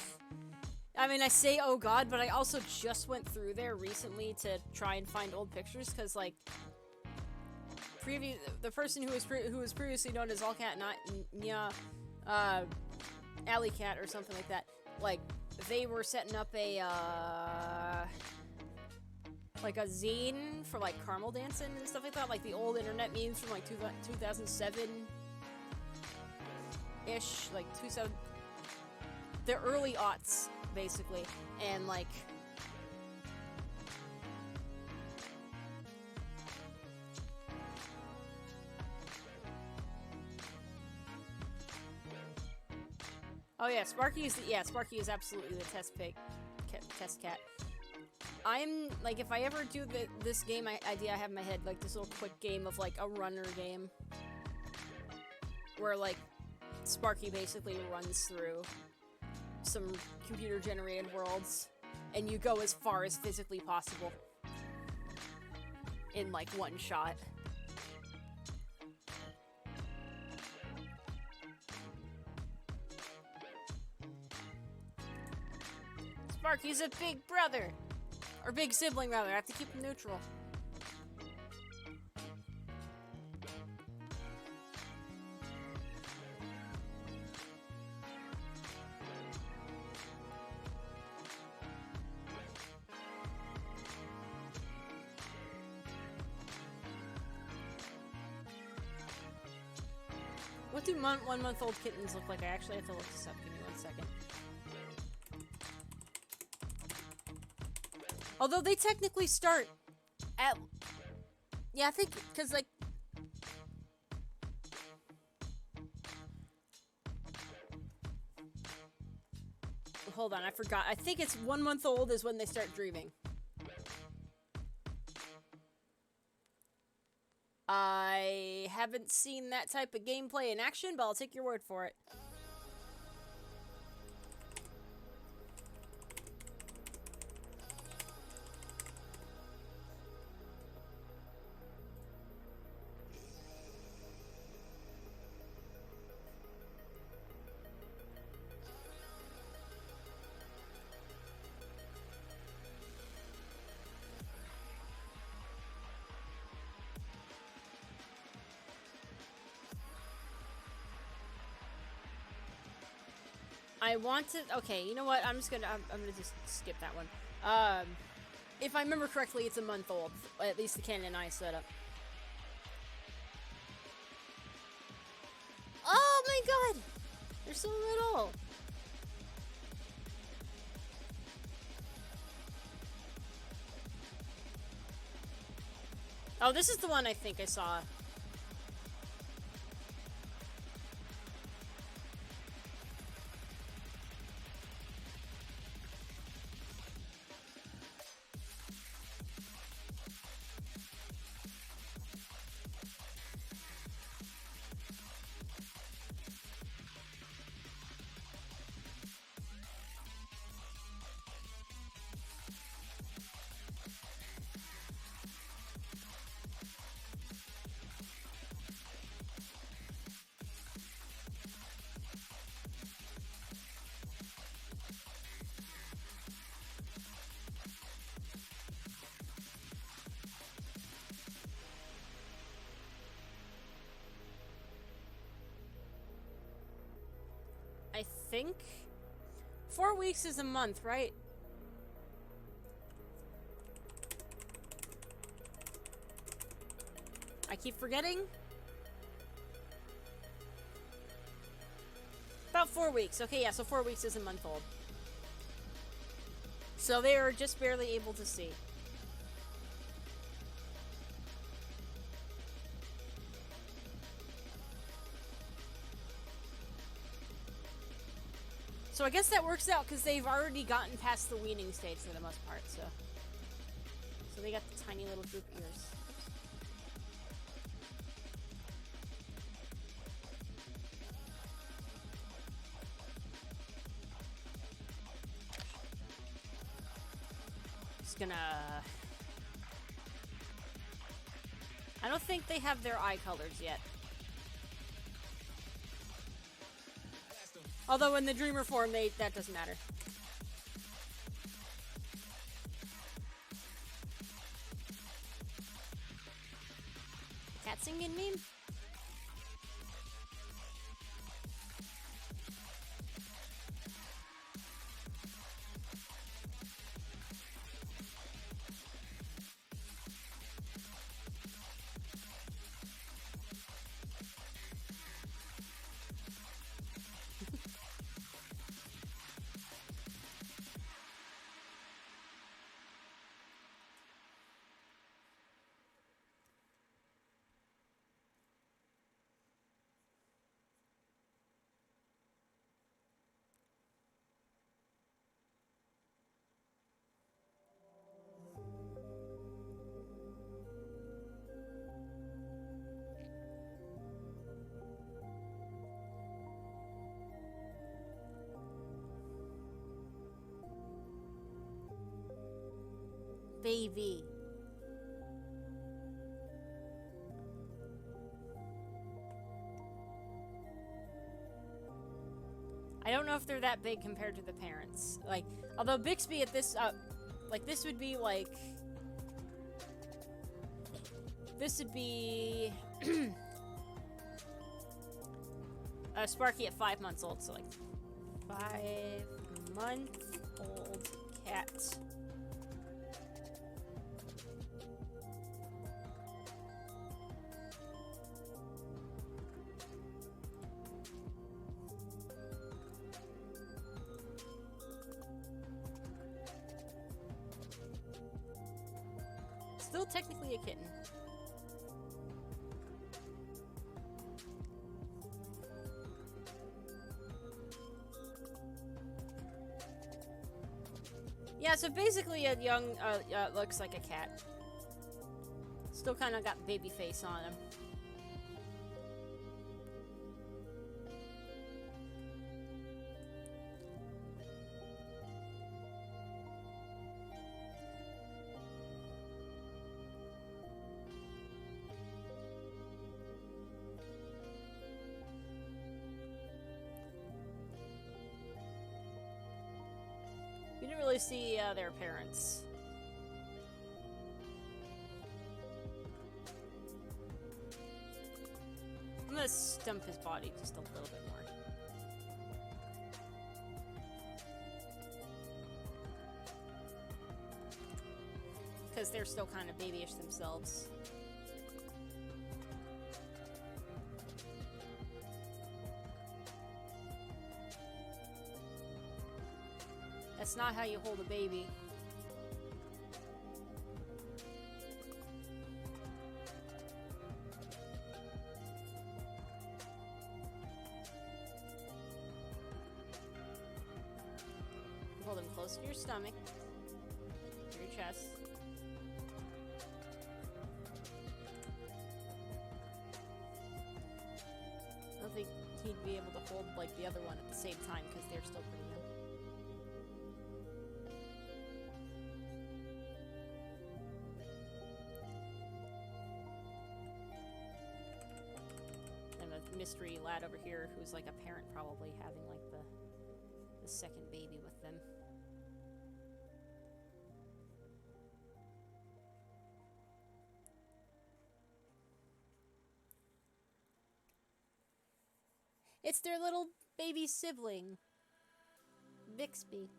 I mean, I say, oh, God, but I also just went through there recently to try and find old pictures, because, like, the person who was previously known as All Cat Alley Cat or something like that, like, they were setting up a, like a zine for, like, caramel dancing and stuff like that, like the old internet memes from, like, 2007-ish, like, the early aughts, basically, and, like, oh yeah, Sparky is absolutely the test cat. I'm, like, if I ever do this game idea I have in my head, like, this little quick game of, like, a runner game, where, like, Sparky basically runs through some computer-generated worlds, and you go as far as physically possible in, like, one shot. Sparky's a big brother! Or big sibling, rather. I have to keep him neutral. What do 1-month-old kittens look like? I actually have to look this up. Give me 1 second. Although they technically start at... Yeah, I think, because, like... Hold on, I forgot. I think it's 1 month old is when they start dreaming. I haven't seen that type of gameplay in action, but I'll take your word for it. I want to... Okay, you know what? I'm gonna just skip that one. If I remember correctly, it's a month old. At least the canon and I set up. Oh my god! They're so little! Oh, this is the one I think I saw. I think 4 weeks is a month, right? I keep forgetting. About 4 weeks. Okay, yeah, so 4 weeks is a month old. So they are just barely able to see. So I guess that works out because they've already gotten past the weaning stage for the most part, so they got the tiny little droop ears. Just gonna... I don't think they have their eye colors yet. Although in the dreamer form, that doesn't matter. Cat singing meme? Baby. I don't know if they're that big compared to the parents. Like, although Bixby at this, like, this would be, like... This would be... Sparky at 5 months old, so, like, 5-month-old cat. Still technically a kitten. Yeah, so basically a young, looks like a cat. Still kind of got baby face on him. You didn't really see their parents. I'm gonna stump his body just a little bit more. Because they're still kind of babyish themselves. That's not how you hold a baby. Hold him close to your stomach, to your chest. I don't think he'd be able to hold like the other one at the same time because they're still pretty young. Mystery lad over here who's like a parent probably having like the second baby with them. It's their little baby sibling, Bixby.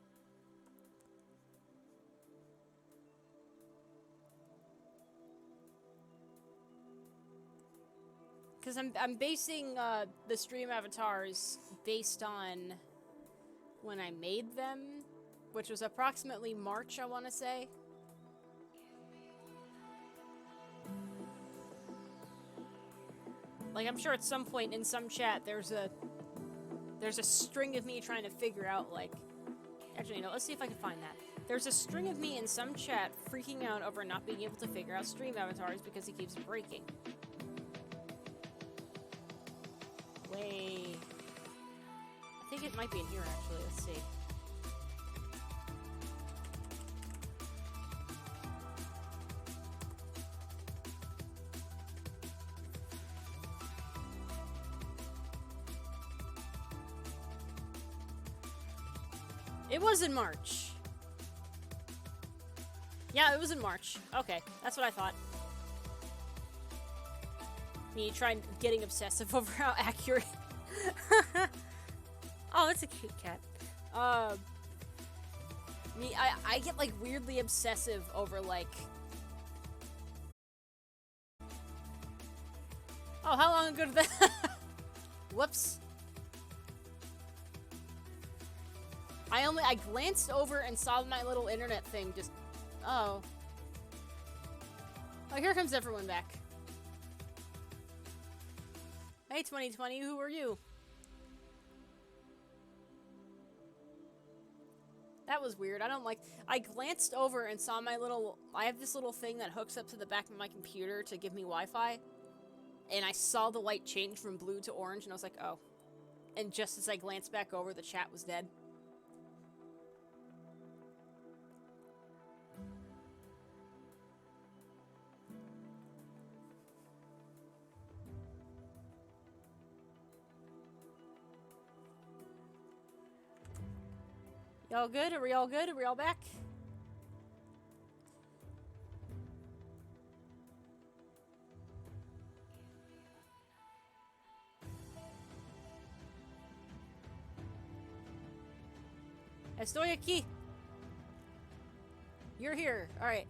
Because I'm basing the stream avatars based on when I made them, which was approximately March, I want to say. Like, I'm sure at some point in some chat there's a string of me trying to figure out, like... Actually, no, let's see if I can find that. There's a string of me in some chat freaking out over not being able to figure out stream avatars because he keeps breaking. Way... I think it might be in here, actually. Let's see. It was in March. Yeah, it was in March. Okay, that's what I thought. Me trying getting obsessive over how accurate. Oh, that's a cute cat. I get like weirdly obsessive over like. Oh, how long ago did that? Whoops. I glanced over and saw my little internet thing just... Oh. Oh, here comes everyone back. Hey, 2020, who are you? That was weird. I don't like... I glanced over and saw my little... I have this little thing that hooks up to the back of my computer to give me Wi-Fi. And I saw the light change from blue to orange, and I was like, oh. And just as I glanced back over, the chat was dead. Y'all good? Are we all good? Are we all back? Estoy aquí. You're here. All right.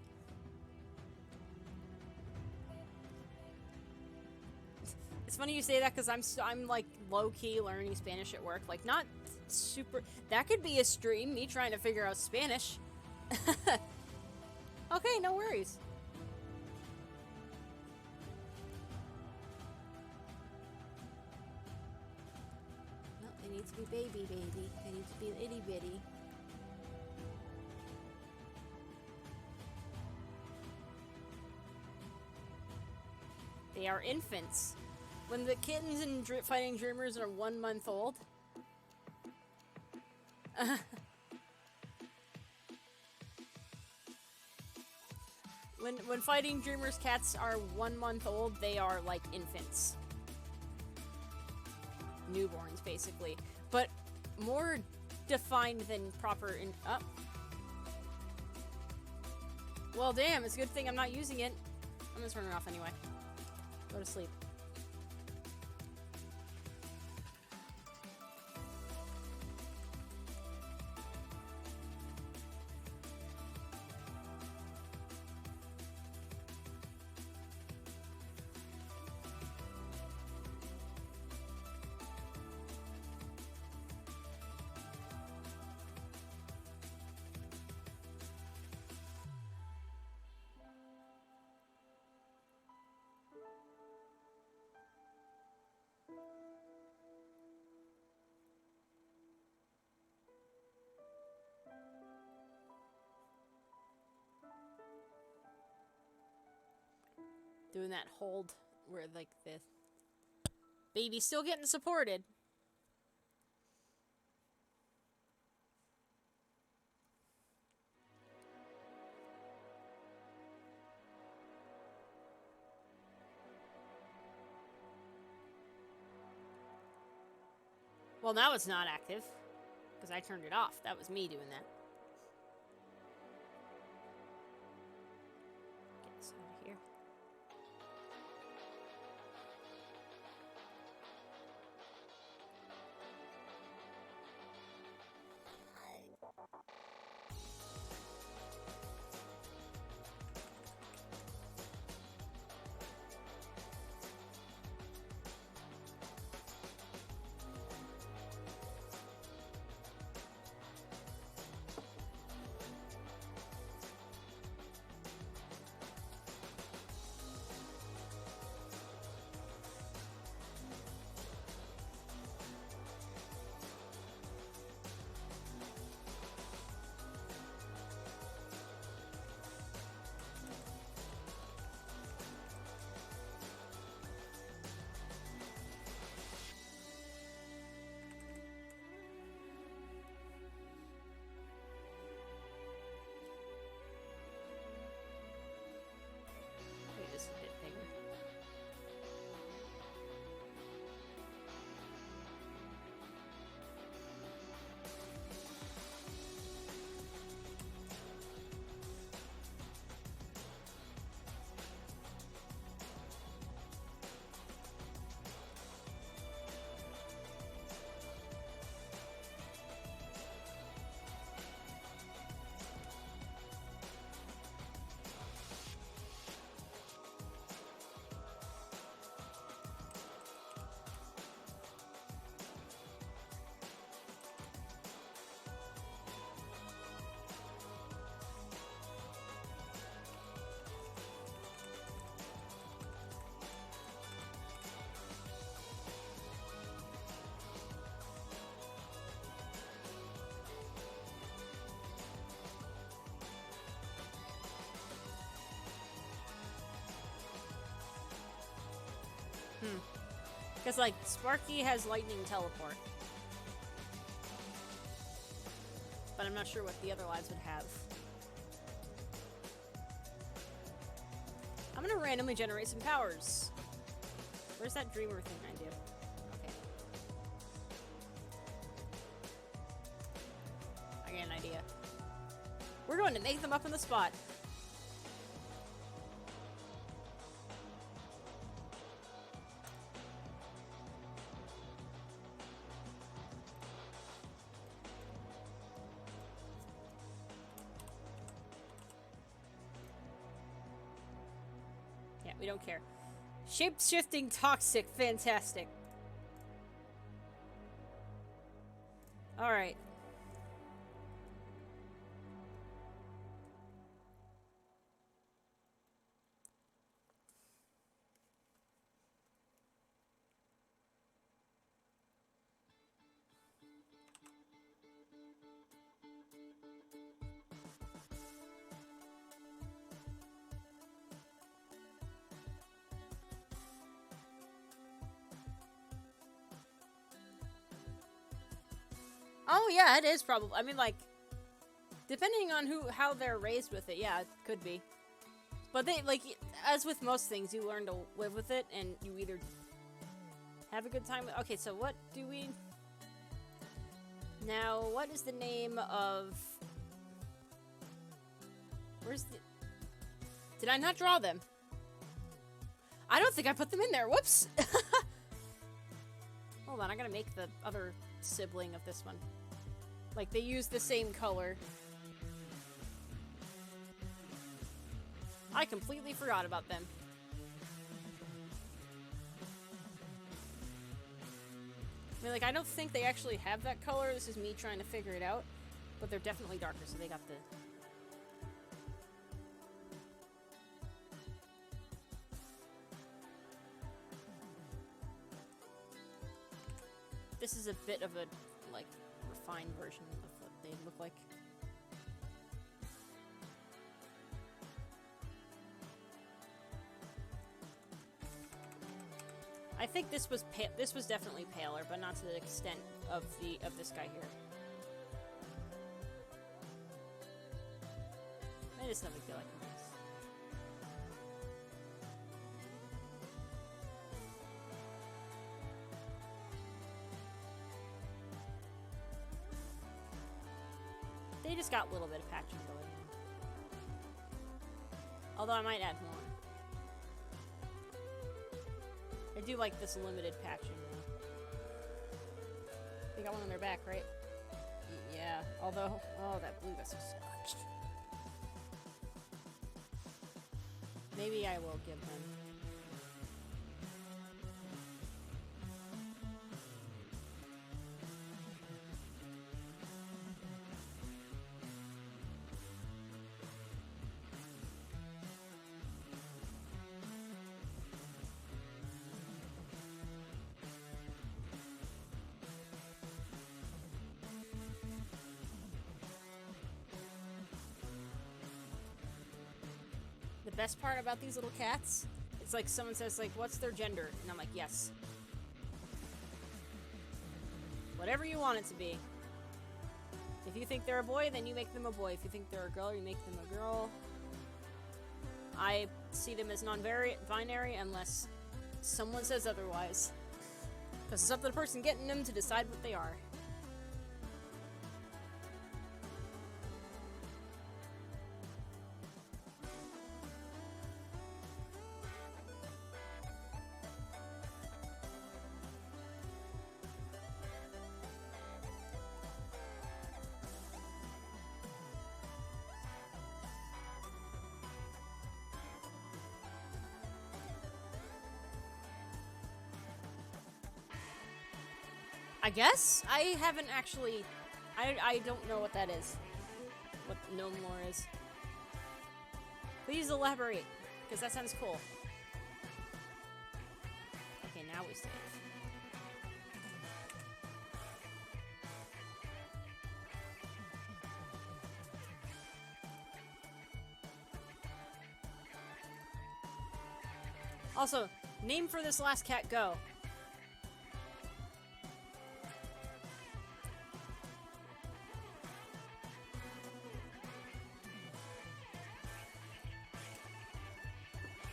It's funny you say that because I'm like low-key learning Spanish at work. Like, not super... That could be a stream, me trying to figure out Spanish. Okay, no worries. Well, they need to be baby. They need to be itty-bitty. They are infants. When the kittens in Fighting Dreamers are 1 month old. When Fighting Dreamers cats are 1 month old, they are like infants. Newborns, basically. But more defined than proper oh. Well, damn, it's a good thing I'm not using it. I'm gonna turn it off anyway. Go to sleep. Doing that hold where like the baby's still getting supported. Well, now it's not active because I turned it off. That was me doing that. Get this out of here. Because, like, Sparky has lightning teleport. But I'm not sure what the other lads would have. I'm gonna randomly generate some powers. Where's that dreamer thing I do? Okay. I got an idea. We're going to make them up on the spot. Yeah, we don't care. Shape-shifting toxic, fantastic. Alright. Oh yeah, it is probably. I mean, like, depending on how they're raised with it, yeah, it could be. But they, like, as with most things, you learn to live with it, and you either have a good time. Okay, so what do we... Now, what is the name of... Where's the... Did I not draw them? I don't think I put them in there. Whoops! Hold on, I gotta make the other sibling of this one. Like, they use the same color. I completely forgot about them. I mean, like, I don't think they actually have that color. This is me trying to figure it out. But they're definitely darker, so they got the... This is a bit of a, like, refined version of what they look like. I think this was definitely paler, but not to the extent of this guy here. I just never feel like this. They just got a little bit of patching going on. Although I might add more. I do like this limited patching now. They got one on their back, right? Yeah, although... Oh, that blue got so smudged. Maybe I will give them... The best part about these little cats, it's like someone says, like, what's their gender? And I'm like, yes. Whatever you want it to be. If you think they're a boy, then you make them a boy. If you think they're a girl, you make them a girl. I see them as non-binary unless someone says otherwise. Because it's up to the person getting them to decide what they are. I guess? I haven't actually... I don't know what that is. What no more is. Please elaborate, because that sounds cool. Okay, now we save. Also, name for this last cat, go.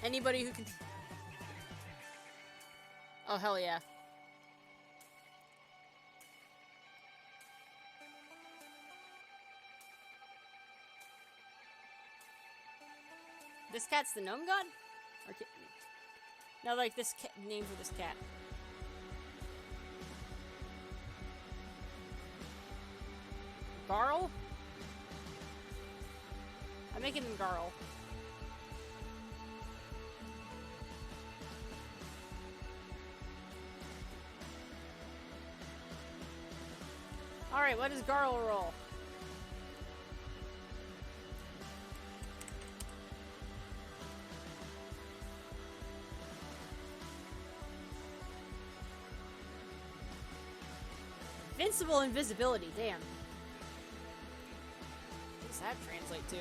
Anybody who can... Oh, hell yeah. This cat's the gnome god? Or no, like this name for this cat. Garl? I'm making them Garl. Alright, what does Garl roll? Invincible invisibility, damn. What does that translate to?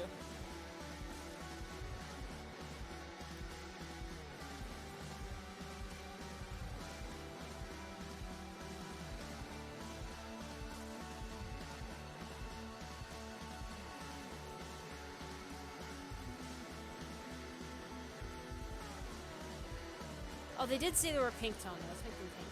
Oh, they did say they were pink tone. Let's make them pink.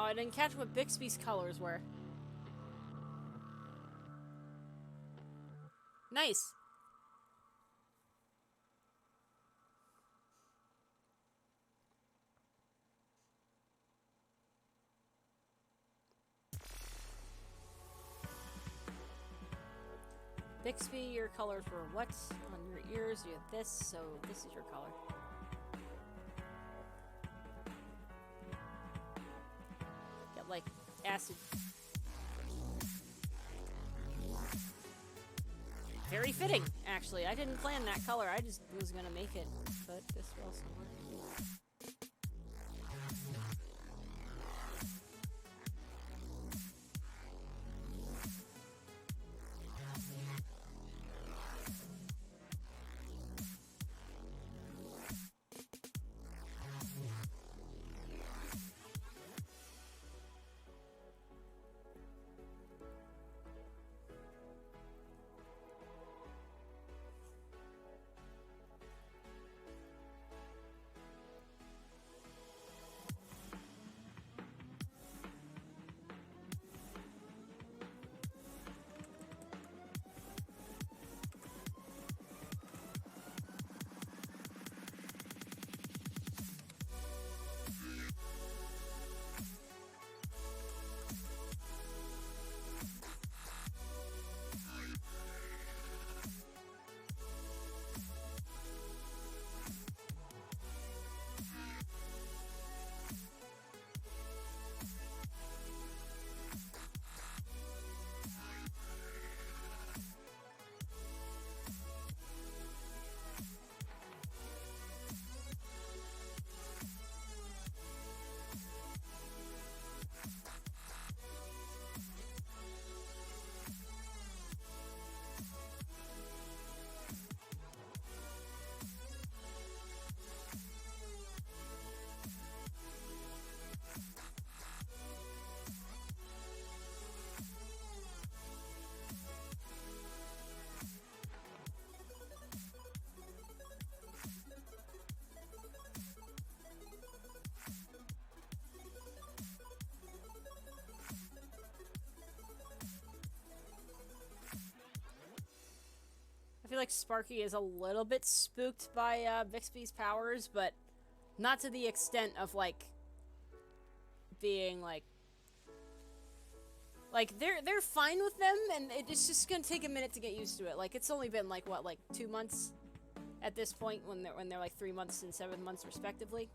Oh, I didn't catch what Bixby's colors were. Nice. Bixby, your colors were what? On your ears, you have this, so this is your color. Like acid. Very fitting, actually. I didn't plan that color. I just was gonna make it, but this will somewhere. I feel like Sparky is a little bit spooked by Bixby's powers, but not to the extent of like being like they're fine with them, and it's just gonna take a minute to get used to it. Like it's only been like what, like 2 months at this point, when they're like 3 months and 7 months respectively.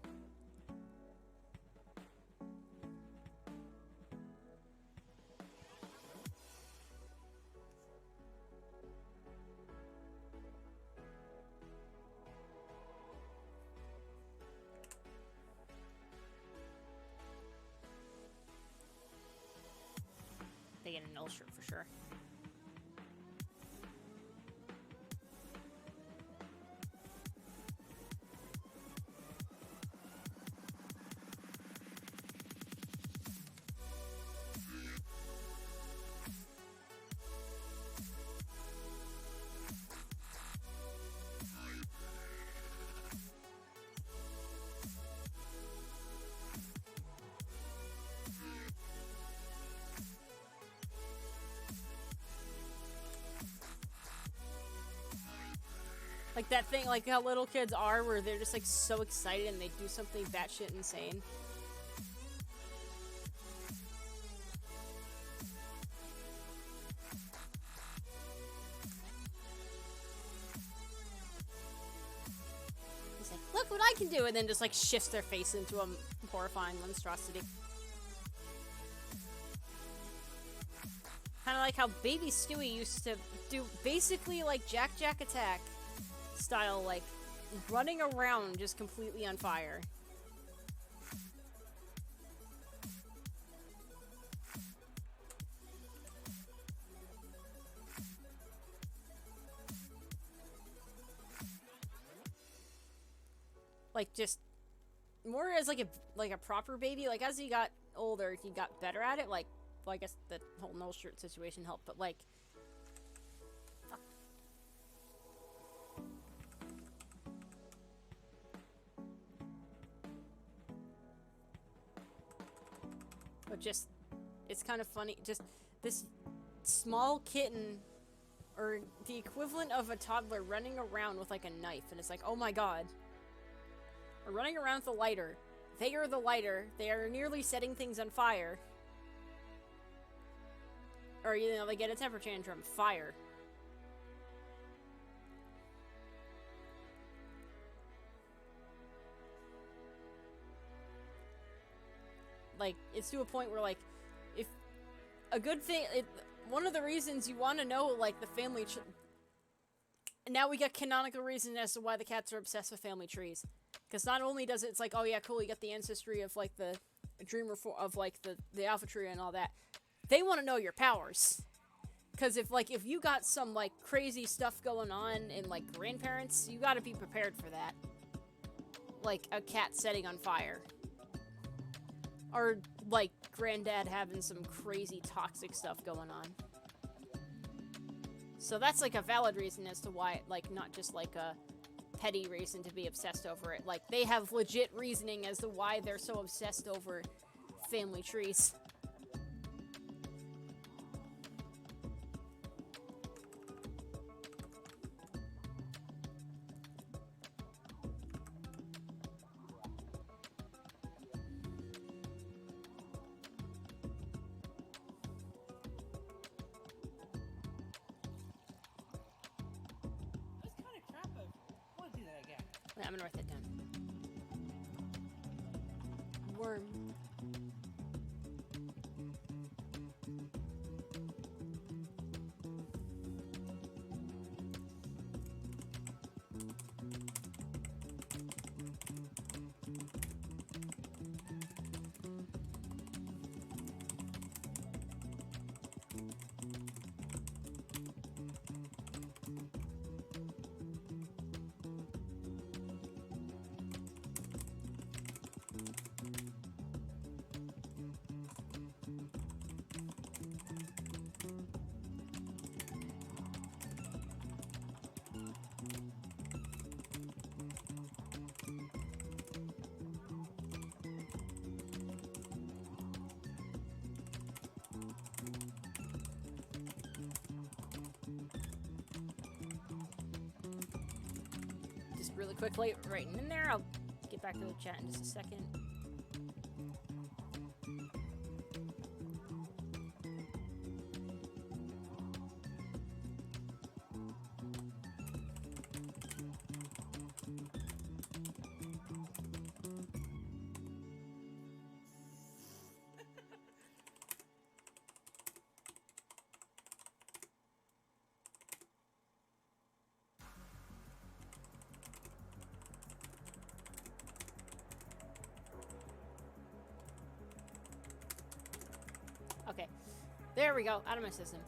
L shirt for sure. Like that thing, like how little kids are, where they're just like so excited and they do something batshit insane. He's like, look what I can do, and then just like shifts their face into a horrifying monstrosity. Kind of like how Baby Stewie used to do basically like Jack Attack style, like running around just completely on fire. Like just more as like a proper baby. Like as he got older, he got better at it. Like, well, I guess the whole null shirt situation helped, but like. But just, it's kind of funny, just this small kitten, or the equivalent of a toddler running around with like a knife, and it's like, oh my god. Or running around with a lighter. They are the lighter. They are nearly setting things on fire. Or, you know, they get a temper tantrum. Fire. Like, it's to a point where, like, if a good thing, one of the reasons you want to know, like, the family now we get canonical reason as to why the cats are obsessed with family trees. Because not only does it's like, oh yeah, cool, you got the ancestry of, like, the dreamer of, like, the alpha tree and all that. They want to know your powers. Because if you got some, like, crazy stuff going on in, like, grandparents, you gotta be prepared for that. Like, a cat setting on fire. Or, like, granddad having some crazy toxic stuff going on. So that's, like, a valid reason as to why, like, not just, like, a petty reason to be obsessed over it. Like, they have legit reasoning as to why they're so obsessed over family trees. Wait, I'm gonna write that down. Worm. Really quickly, writing in there. I'll get back to the chat in just a second. Okay. There we go. Out of my system.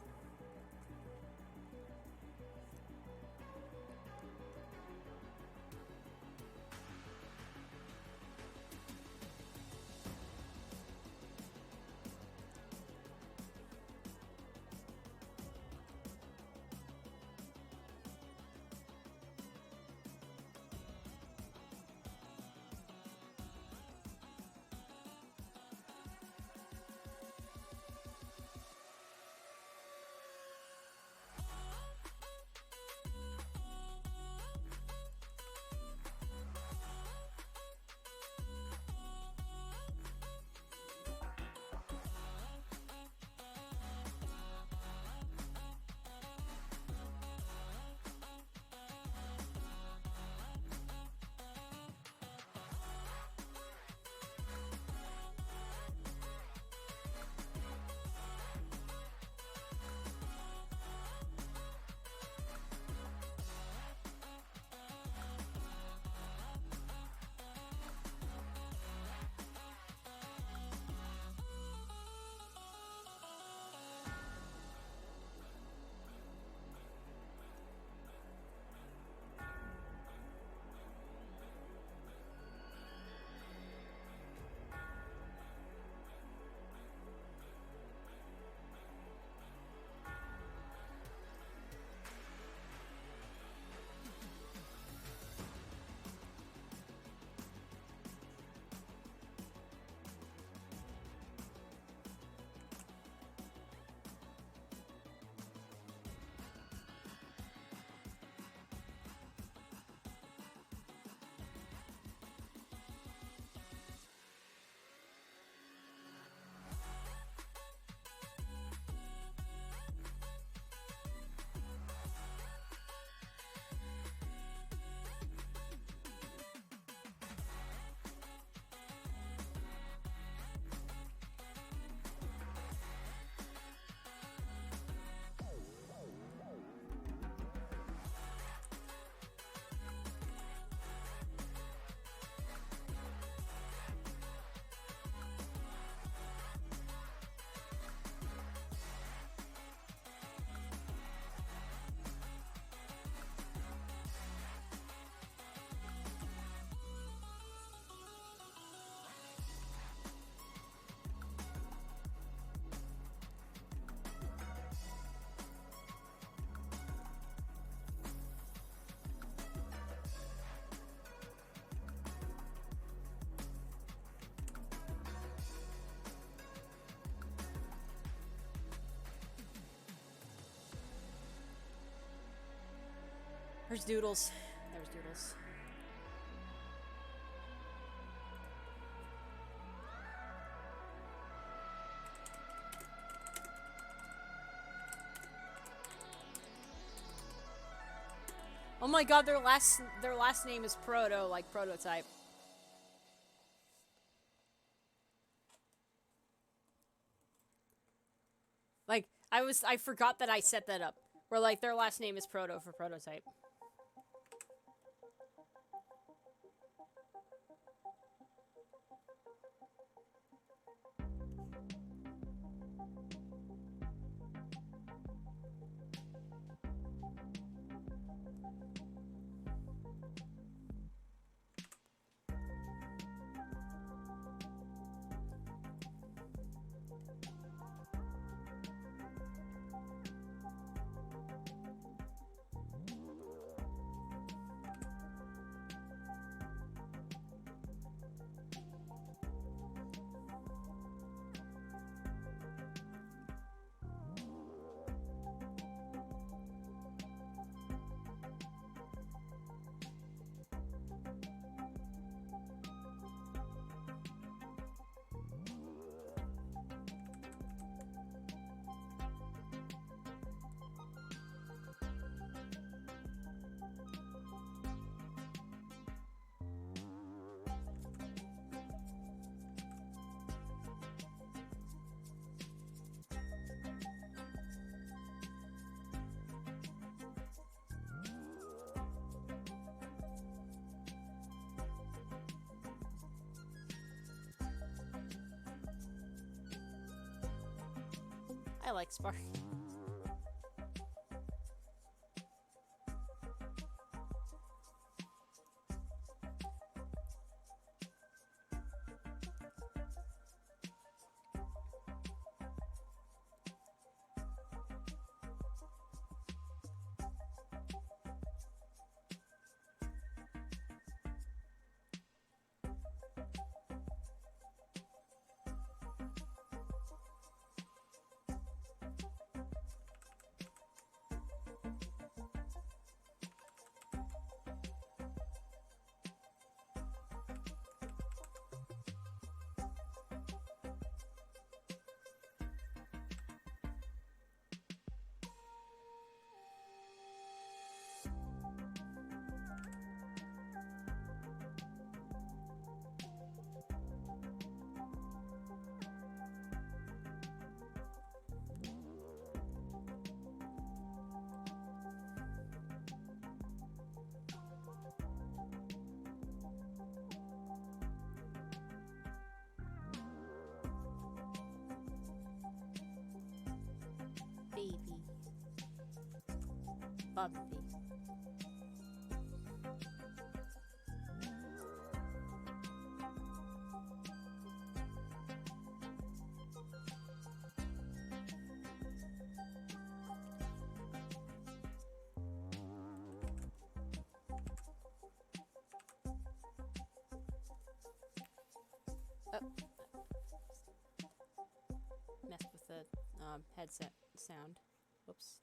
Where's Doodles? There's Doodles. Oh my god, their last name is Proto, like prototype. Like, I forgot that I set that up. Where like their last name is Proto for prototype. I like Spark. Baby. Bumpy. Oh. Messed with the headset sound. Whoops.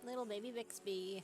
Little baby Bixby.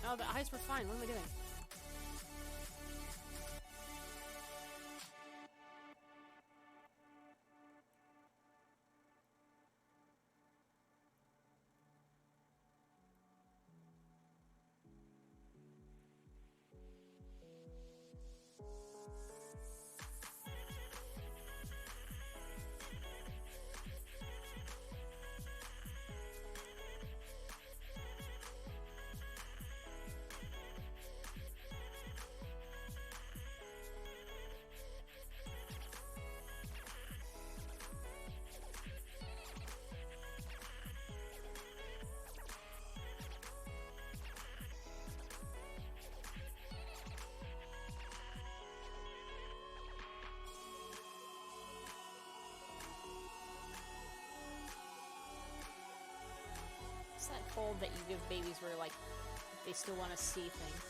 Oh, the eyes were fine. What am I doing? It's that hold that you give babies where, like, they still want to see things.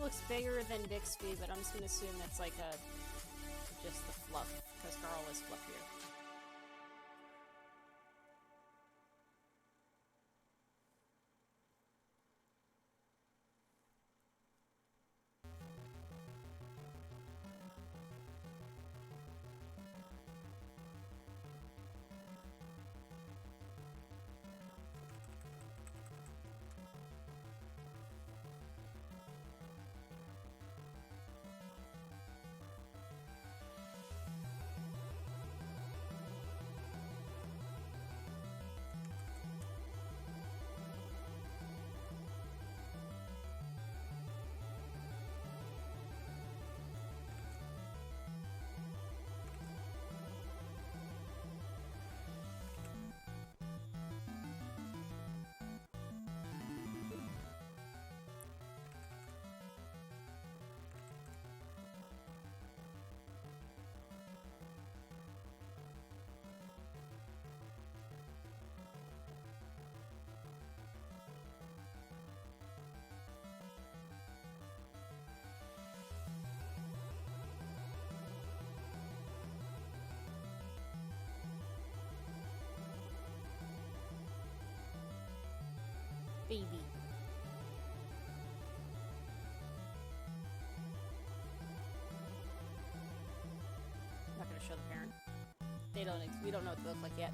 looks bigger than Bixby, but I'm just gonna assume it's like just the fluff, because Carl is fluffier. Baby. I'm not gonna show the parent. They don't. We don't know what they look like yet.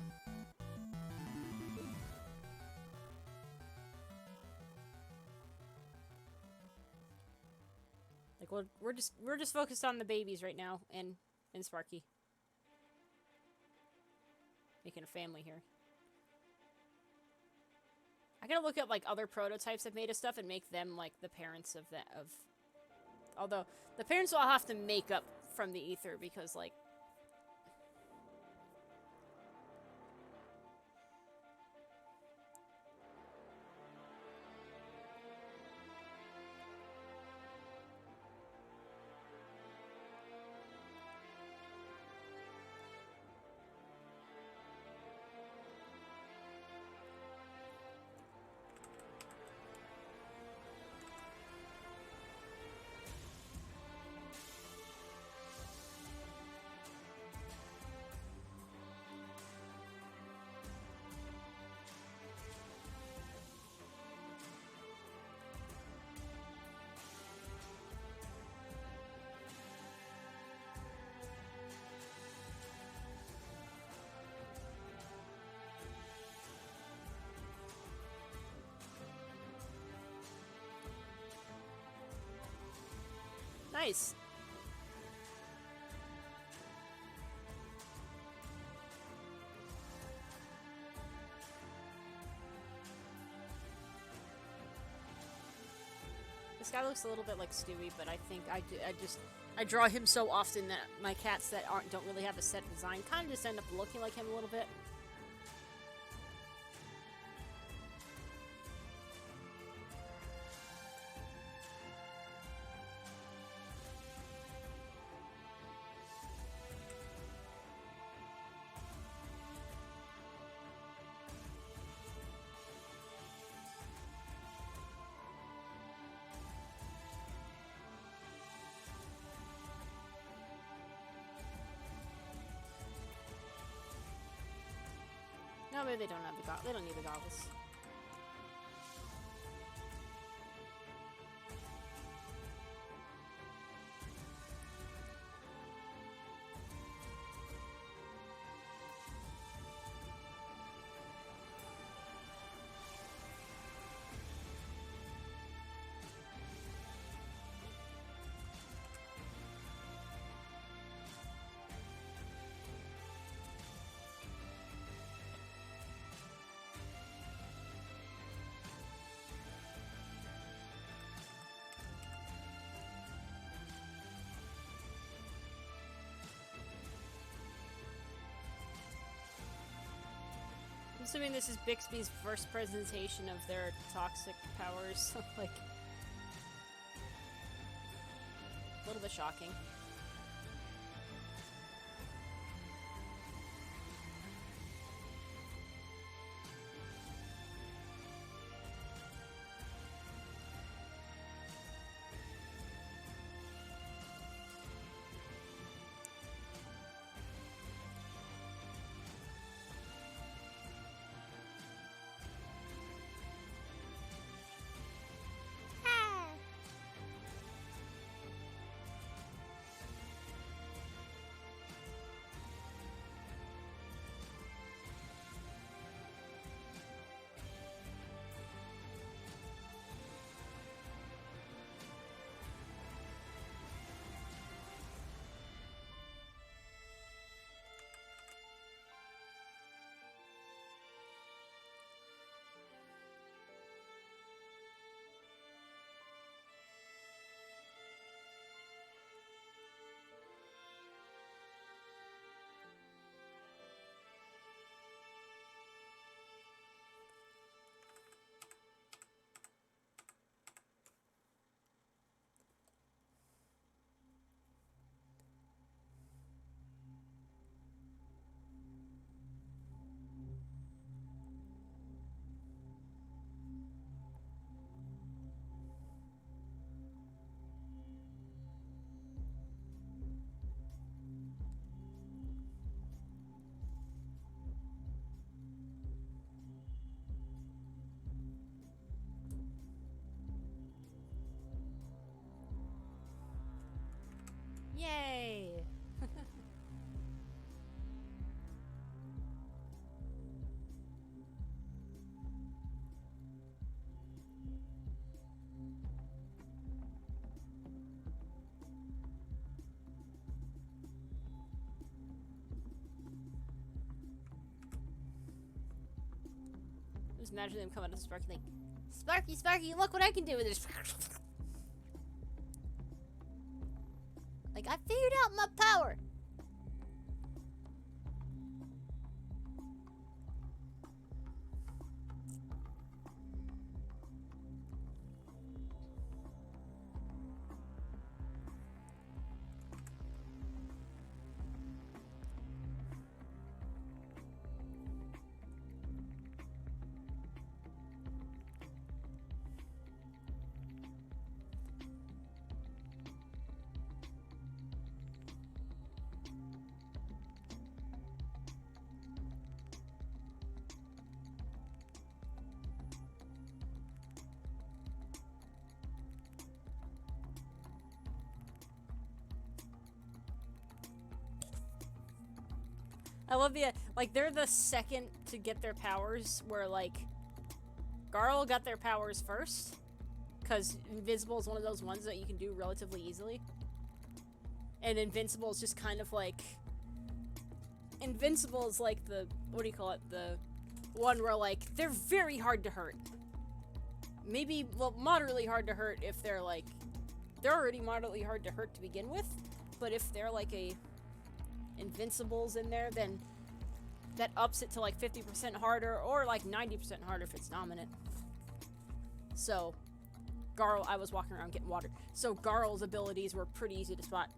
Like we're just focused on the babies right now, and Sparky. Making a family here. I gotta look up like other prototypes I've made of stuff and make them like the parents of that of. Although the parents will have to make up from the ether because like. Nice. This guy looks a little bit like Stewie, but I think I draw him so often that my cats that don't really have a set design kind of just end up looking like him a little bit. No, maybe they don't have the they don't need the goggles. Assuming this is Bixby's first presentation of their toxic powers, like, a little bit shocking. Just imagine them coming out of Sparky like, Sparky, Sparky, look what I can do with this. Like, I figured out my power. I love the, like, they're the second to get their powers, where, like, Garl got their powers first, because Invisible is one of those ones that you can do relatively easily. And Invincible is just kind of like... Invincible is like the, what do you call it, the one where, like, they're very hard to hurt. Maybe, well, moderately hard to hurt if they're, like... They're already moderately hard to hurt to begin with, but if they're, like, a... Invincibles in there, then that ups it to like 50% harder or like 90% harder if it's dominant. So Garl, I was walking around getting water, so Garl's abilities were pretty easy to spot.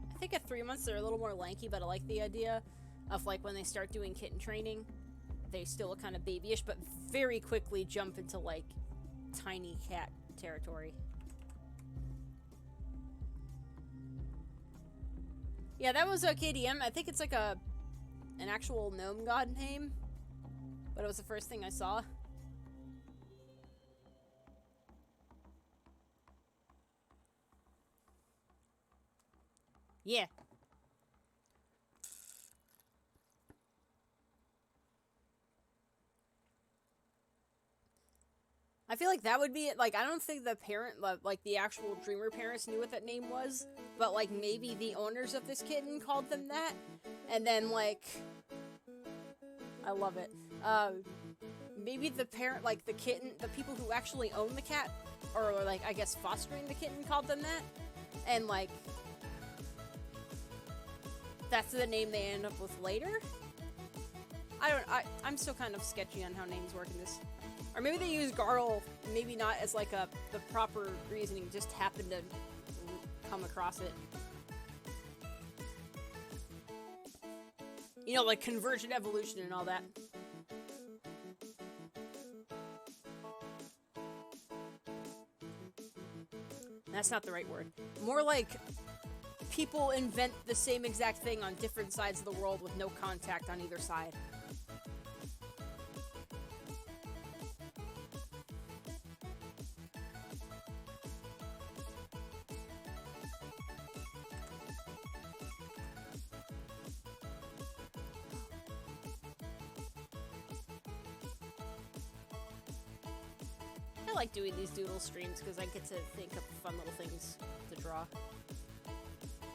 I think at 3 months they're a little more lanky, but I like the idea of, like, when they start doing kitten training, they still look kind of babyish, but very quickly jump into, like, tiny cat territory. Yeah, that was a KDM. I think it's like an actual gnome god name, but it was the first thing I saw. Yeah. I feel like that would be it. Like, I don't think the parent, like, the actual Dreamer parents knew what that name was, but, like, maybe the owners of this kitten called them that, and then, like, I love it. Maybe the parent, like, the kitten, the people who actually own the cat, or, like, I guess fostering the kitten called them that, and, like, that's the name they end up with later? I'm still kind of sketchy on how names work in this. Or maybe they use Garl, maybe not as like the proper reasoning, just happened to come across it. You know, like convergent evolution and all that. That's not the right word. More like people invent the same exact thing on different sides of the world with no contact on either side. I like doing these doodle streams because I get to think of fun little things to draw.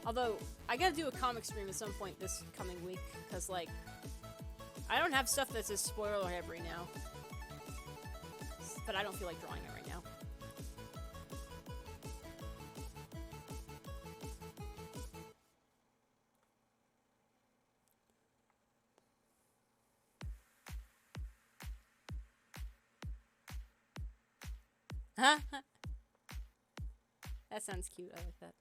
Although, I gotta do a comic stream at some point this coming week, because, like, I don't have stuff that's as spoiler-heavy now. But I don't feel like drawing it right now. Huh? That sounds cute. I like that.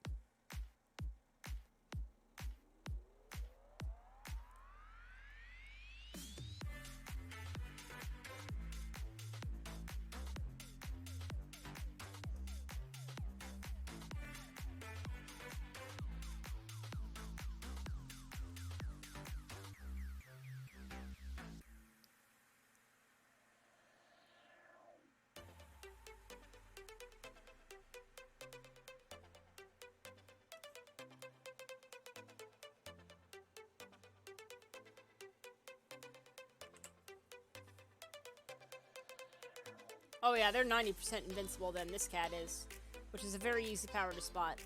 Oh yeah, they're 90% invincible then, this cat is. Which is a very easy power to spot.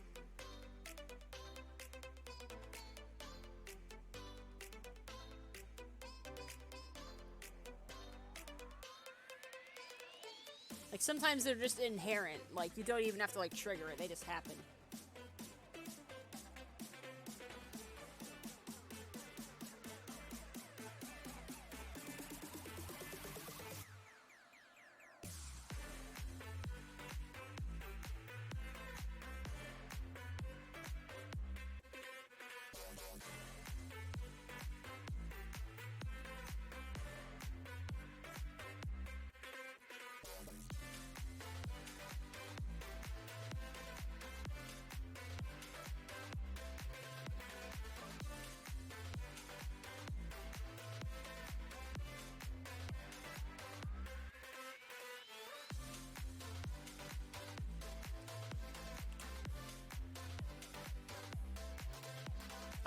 Like, sometimes they're just inherent. Like, you don't even have to, like, trigger it. They just happen.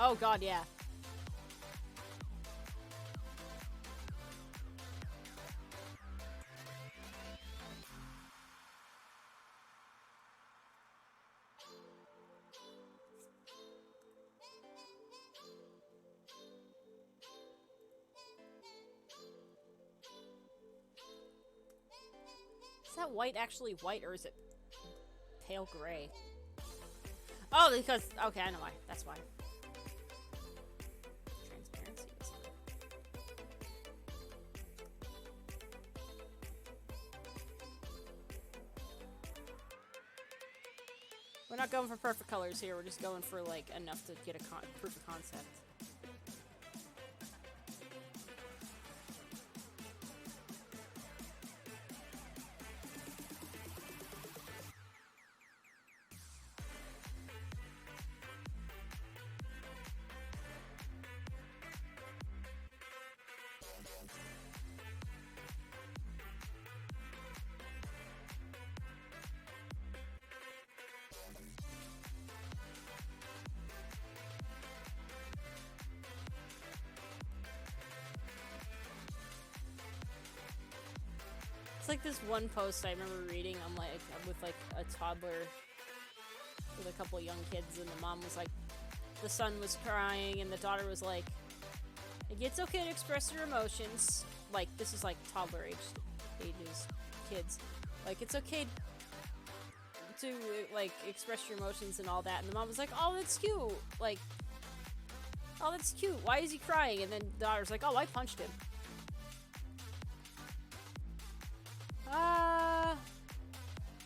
Oh god, yeah. Is that white actually white, or is it pale gray? Oh, because... Okay, I know why. That's why. Transparency. We're not going for perfect colors here. We're just going for, like, enough to get a proof of concept. It's like this one post I remember reading on, like, with, like, a toddler with a couple young kids, and the mom was like, the son was crying, and the daughter was like, it's okay to express your emotions. Like, this is, like, toddler ages, kids. Like, it's okay to, like, express your emotions and all that. And the mom was like, oh, that's cute. Like, oh, that's cute. Why is he crying? And then the daughter's like, oh, I punched him.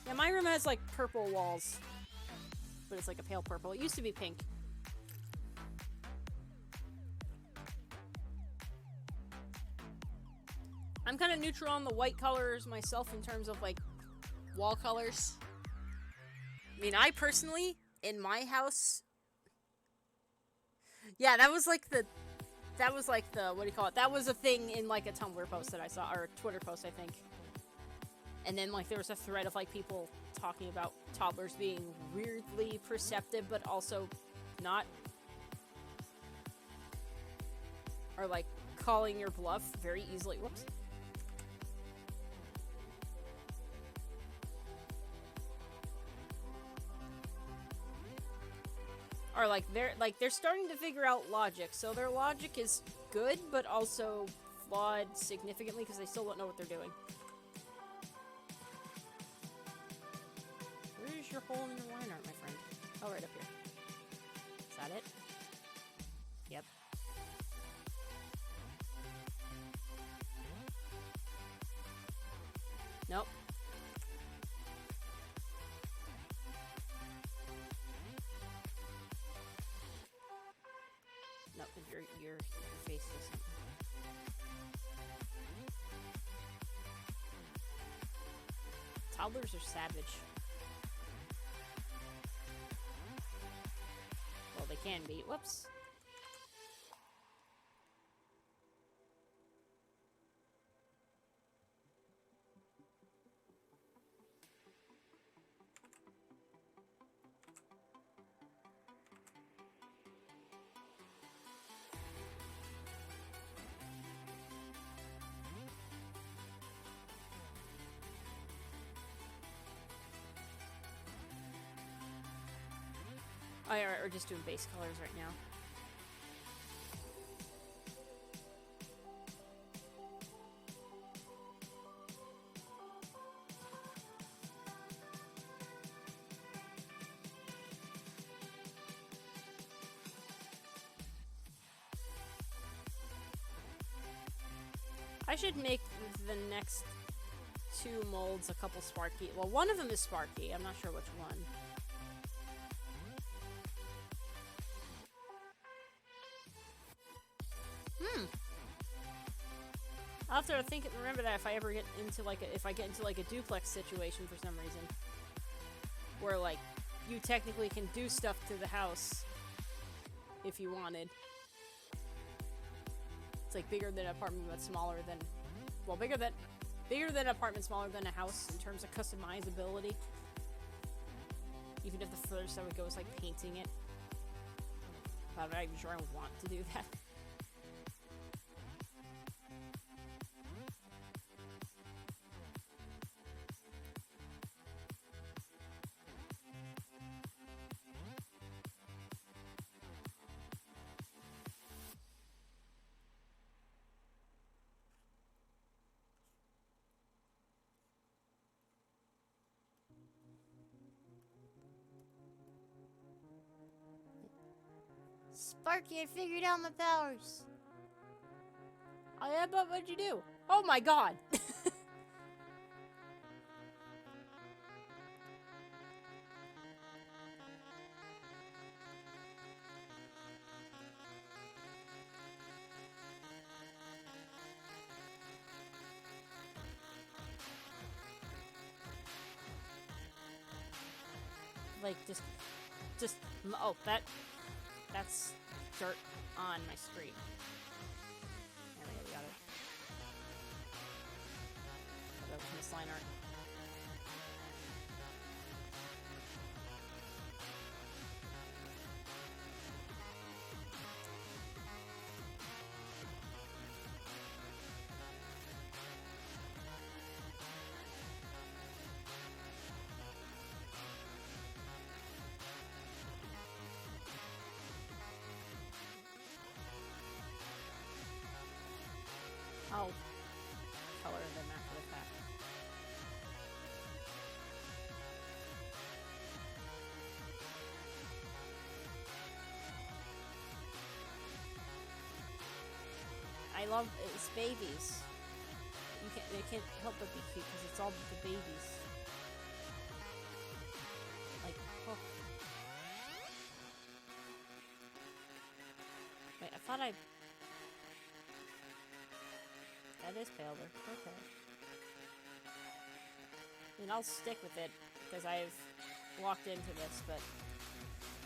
Yeah, my room has, like, purple walls. But it's, like, a pale purple. It used to be pink. I'm kind of neutral on the white colors myself in terms of, like, wall colors. I mean, I personally, in my house... Yeah, that was, like, the... what do you call it? That was a thing in, like, a Tumblr post that I saw, or a Twitter post, I think. And then, like, there was a thread of, like, people talking about toddlers being weirdly perceptive, but also not. Or, like, calling your bluff very easily. Whoops. Or, like, they're starting to figure out logic. So their logic is good, but also flawed significantly because they still don't know what they're doing. Where's your hole in your line art, my friend? Oh, right up here. Is that it? Yep. Nope. your face doesn't. Toddlers are savage. Well, they can be. Whoops. Oh, yeah, we're just doing base colors right now. I should make the next two molds a couple Sparky. Well, one of them is Sparky. I'm not sure which one. I'll have to think and remember that if I ever get into like if I get into like a duplex situation for some reason, where like you technically can do stuff to the house if you wanted. It's like bigger than an apartment but smaller than, well, bigger than an apartment, smaller than a house in terms of customizability. Even if the furthest I would go is like painting it. But I'm not even sure I want to do that. Sparky, I figured out my powers. Oh yeah, but what'd you do? Oh my god! Like, just, oh, that's dirt on my street. There we got it. Oh, that was misline art. I'll color them after the fact. I love it's babies. They can't help but be cute because it's all the babies. Like, oh. Wait, I thought I. That is paler. Okay. I mean, I'll stick with it because I've walked into this, but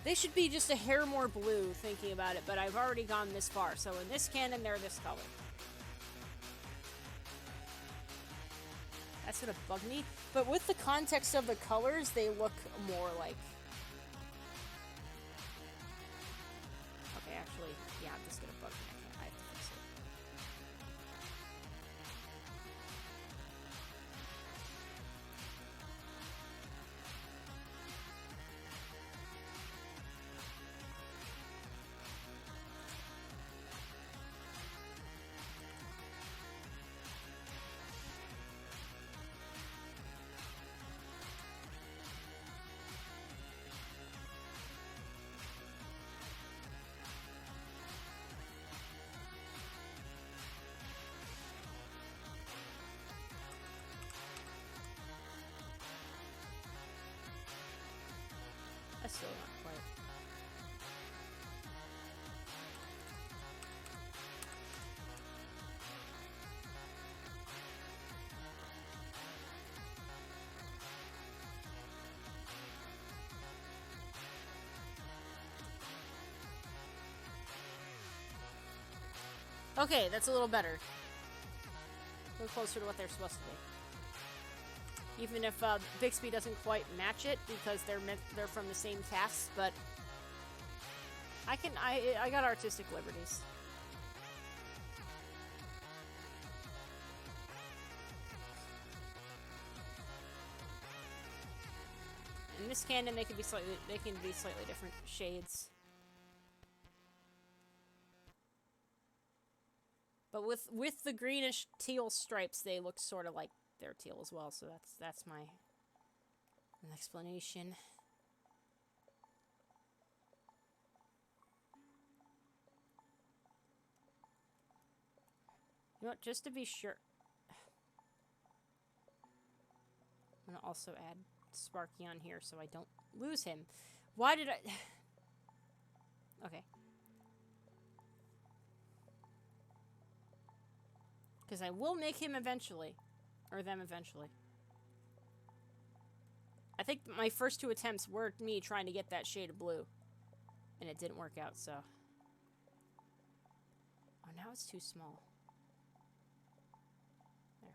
they should be just a hair more blue thinking about it, but I've already gone this far. So in this canon, they're this color. That's gonna bug me. But with the context of the colors, they look more like... Okay, actually, yeah, this is gonna bug me. I have to fix it. Okay, that's a little better. A little closer to what they're supposed to be. Even if Bixby doesn't quite match it because they're from the same cast, but I got artistic liberties. In this canon, they can be slightly different shades. But with the greenish teal stripes, they look sort of like they're teal as well. So that's my explanation. You know what? Just to be sure, I'm gonna also add Sparky on here so I don't lose him. Why did I? Okay. Because I will make him eventually. Or them eventually. I think my first 2 attempts were me trying to get that shade of blue. And it didn't work out, so. Oh, now it's too small. There.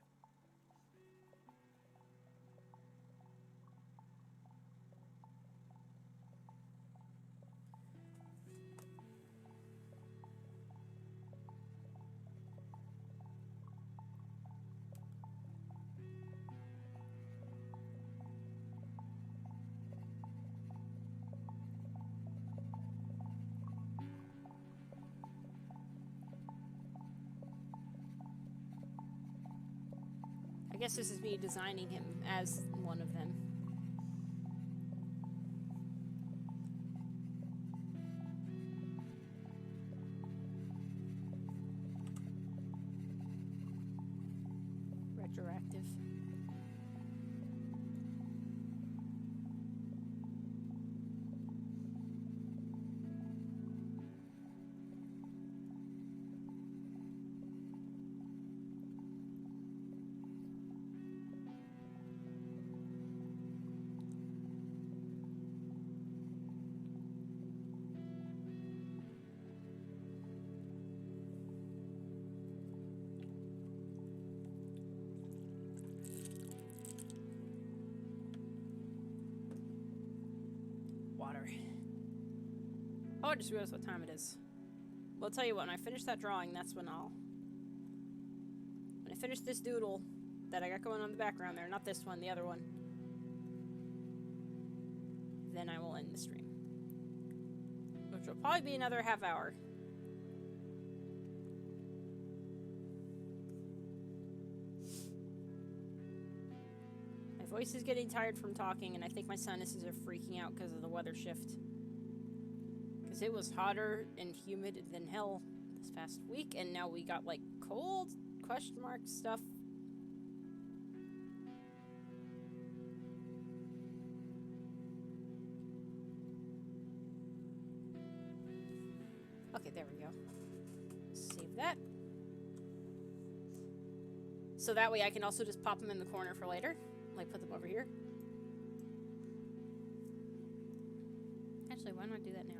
I guess this is me designing him as one of them. Retroactive. Water. Oh, I just realized what time it is. Well, I'll tell you what, when I finish that drawing, that's when when I finish this doodle that I got going on in the background there, not this one, the other one, then I will end the stream. Which will probably be another half hour. My voice is getting tired from talking, and I think my sinuses are freaking out because of the weather shift. Because it was hotter and humid than hell this past week, and now we got, like, cold, question mark stuff. Okay, there we go. Save that. So that way I can also just pop them in the corner for later. Like, put them over here. Actually, why not do that now?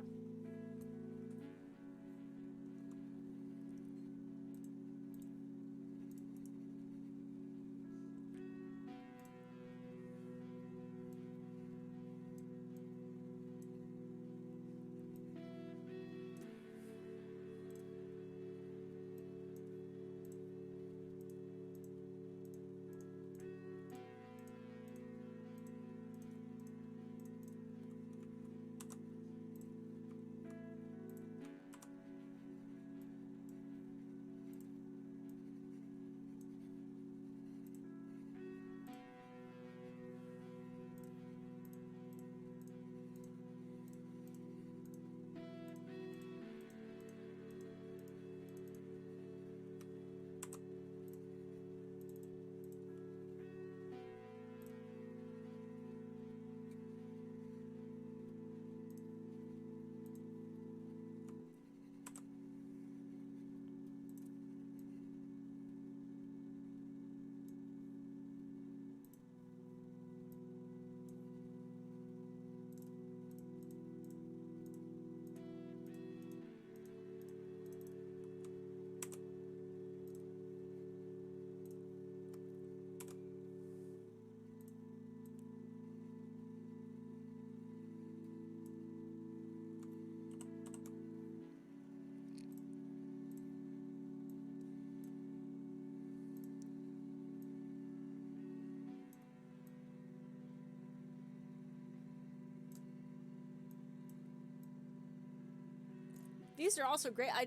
These are also great. I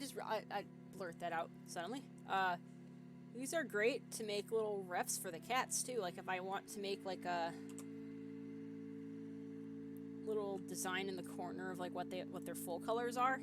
blurt that out suddenly. These are great to make little refs for the cats too. Like if I want to make like a little design in the corner of like what their full colors are.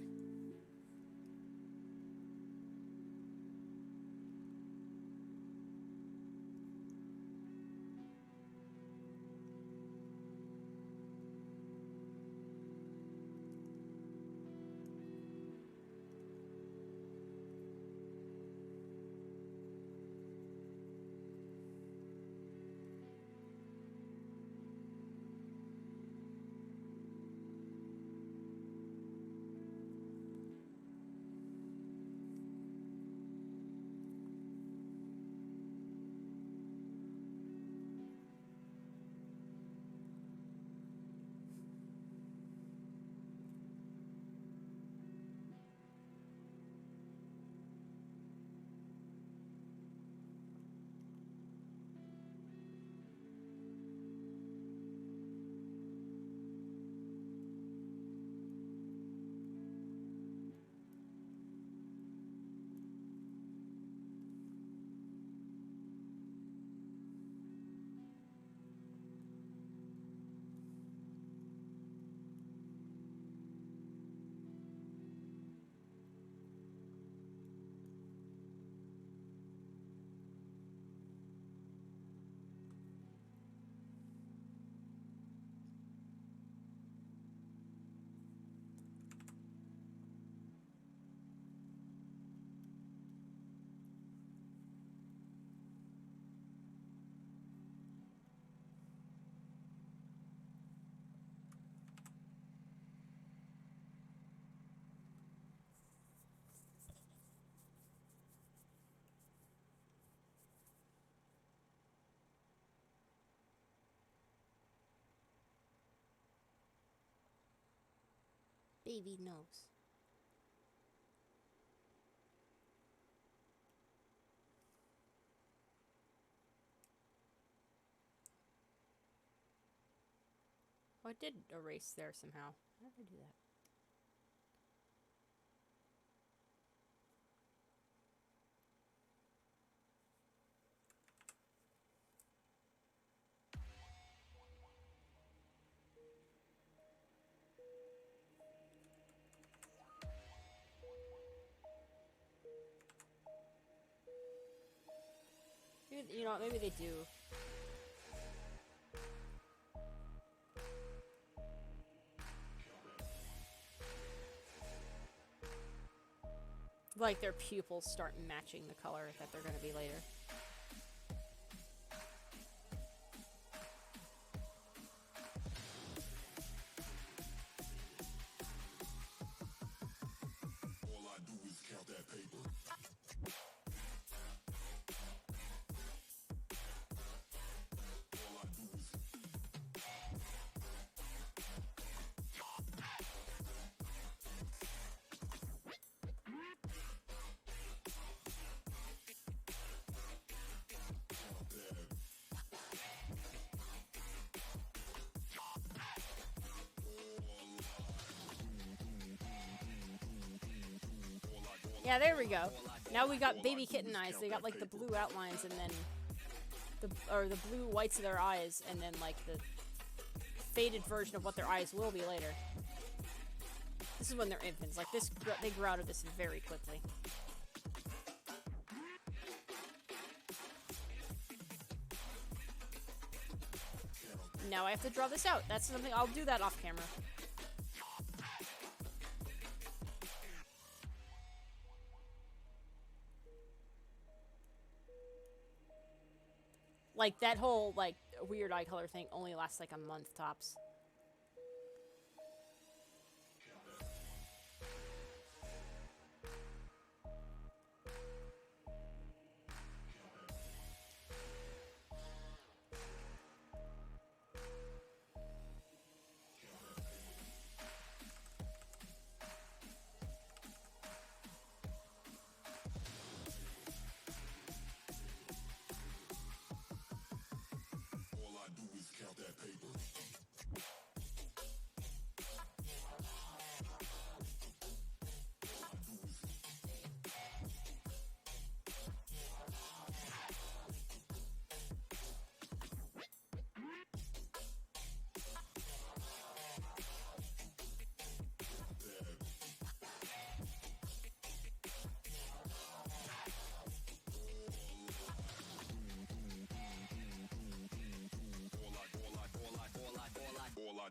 Baby nose. Oh, I did erase there somehow. How did I do that? Maybe, you know, maybe they do. Like their pupils start matching the color that they're going to be later. All I do is count that paper. All I do is Yeah, there we go. Now we got baby kitten eyes. They got like the blue outlines and then the blue whites of their eyes and then like the faded version of what their eyes will be later. This is when they're infants. Like this, they grow out of this very quickly. Now I have to draw this out. That's something I'll do that off camera. Like, that whole, like, weird eye color thing only lasts, like, a month tops. all I do is count that paper.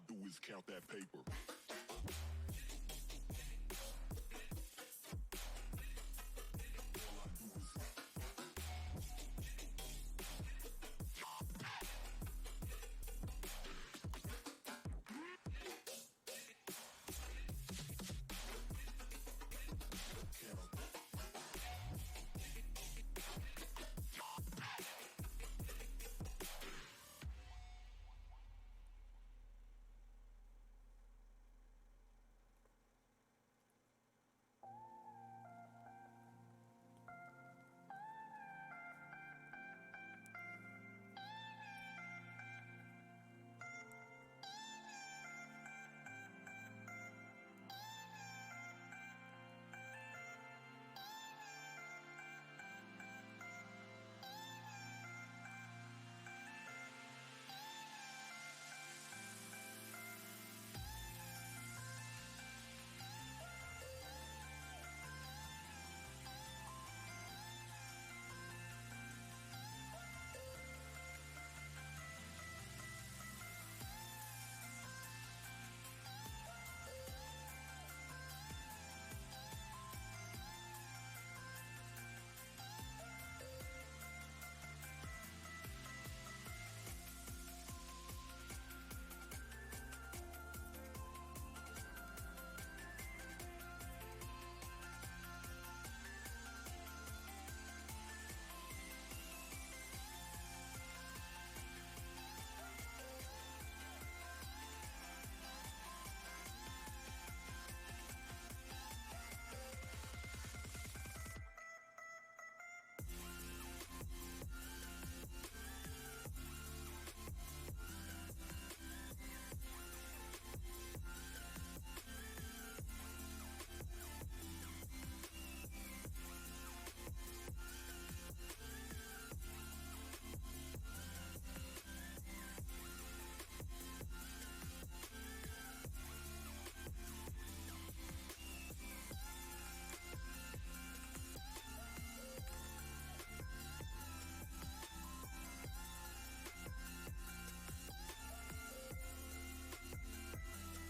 do is count that paper.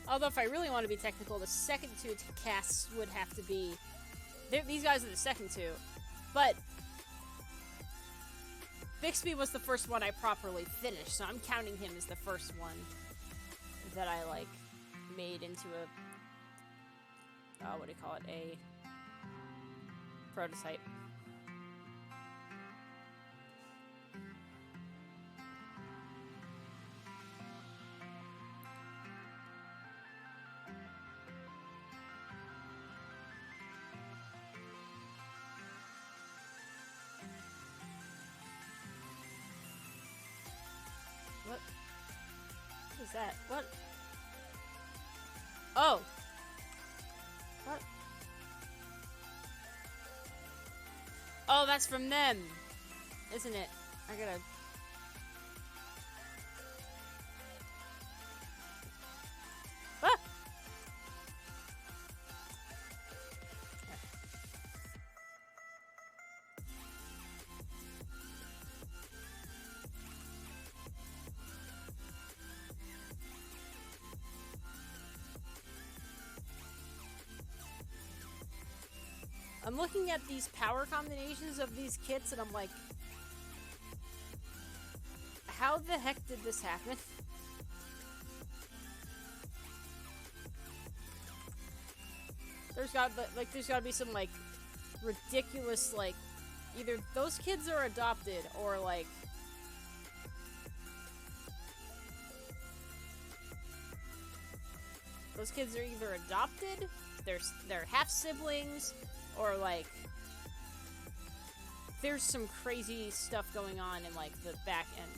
Although, if I really want to be technical, the second two casts would have to be... These guys are the second two. But... Bixby was the first one I properly finished, so I'm counting him as the first one that I, like, made into a... what do you call it? A... prototype. What is that? What? Oh! What? Oh, that's from them! Isn't it? I gotta... Ah! I'm looking at these power combinations of these kits and I'm like, how the heck did this happen? There's gotta be some, like, ridiculous, like, either those kids are adopted or, like, those kids are either adopted, they're half siblings, or, like, there's some crazy stuff going on in, like, the back end.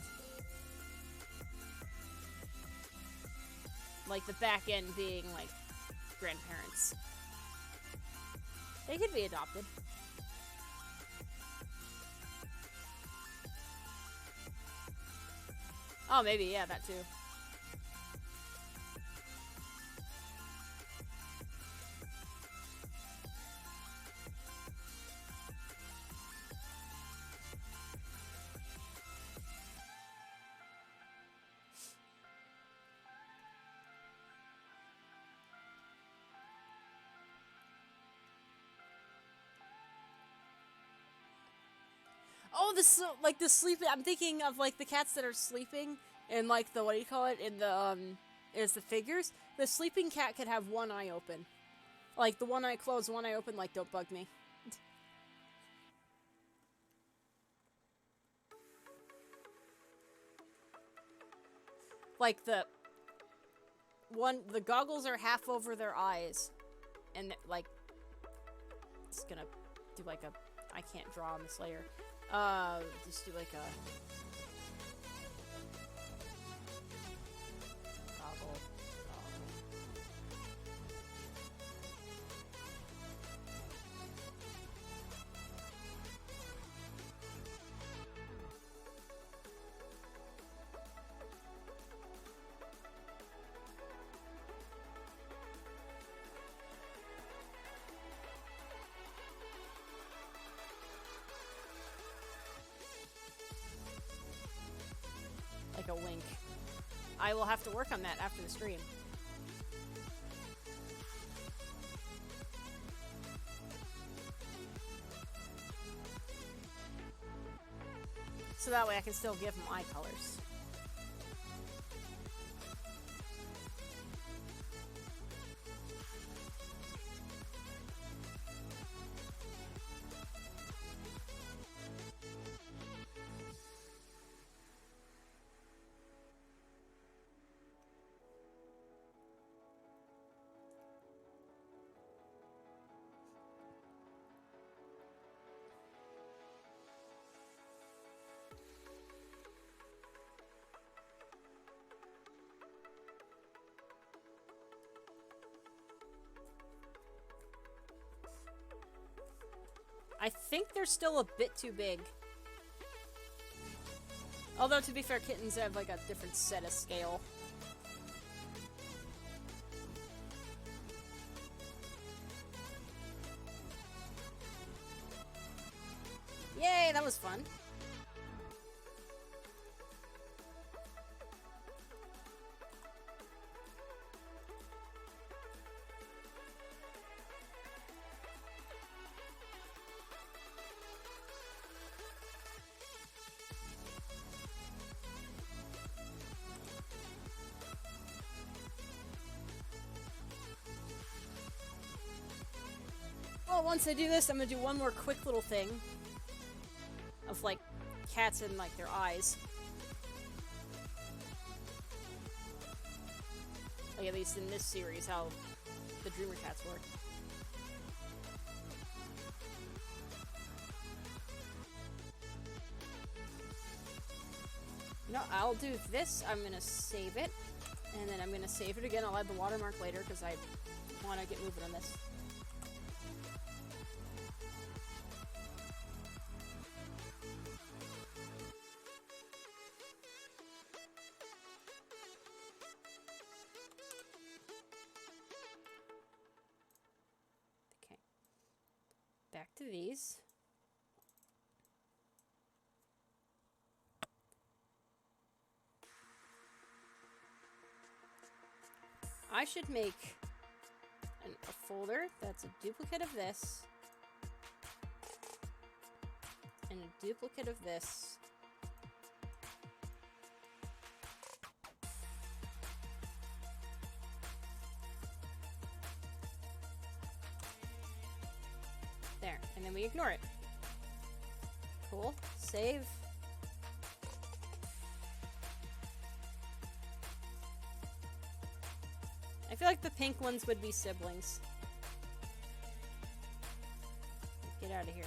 Like, the back end being, like, grandparents. They could be adopted. Oh, maybe, yeah, that too. Oh, this like the sleeping. I'm thinking of like the cats that are sleeping and like the what do you call it in the is the figures. The sleeping cat could have one eye open, like the one eye closed, one eye open. Like don't bug me. Like the goggles are half over their eyes, and like it's gonna do like a. I can't draw on this layer. Just do like a goggle. Like a wink. I will have to work on that after the stream. So that way I can still give them eye colors. I think they're still a bit too big. Although, to be fair, kittens have like a different set of scale. Yay, that was fun. Well, once I do this, I'm gonna do one more quick little thing of like cats and like their eyes. Like at least in this series, how the Dreamer cats work. No, I'll do this. I'm gonna save it, and then I'm gonna save it again. I'll add the watermark later because I want to get moving on this. Okay, back to these. I should make a folder that's a duplicate of this and a duplicate of this. There, and then we ignore it. Cool. Save. I feel like the pink ones would be siblings. Get out of here.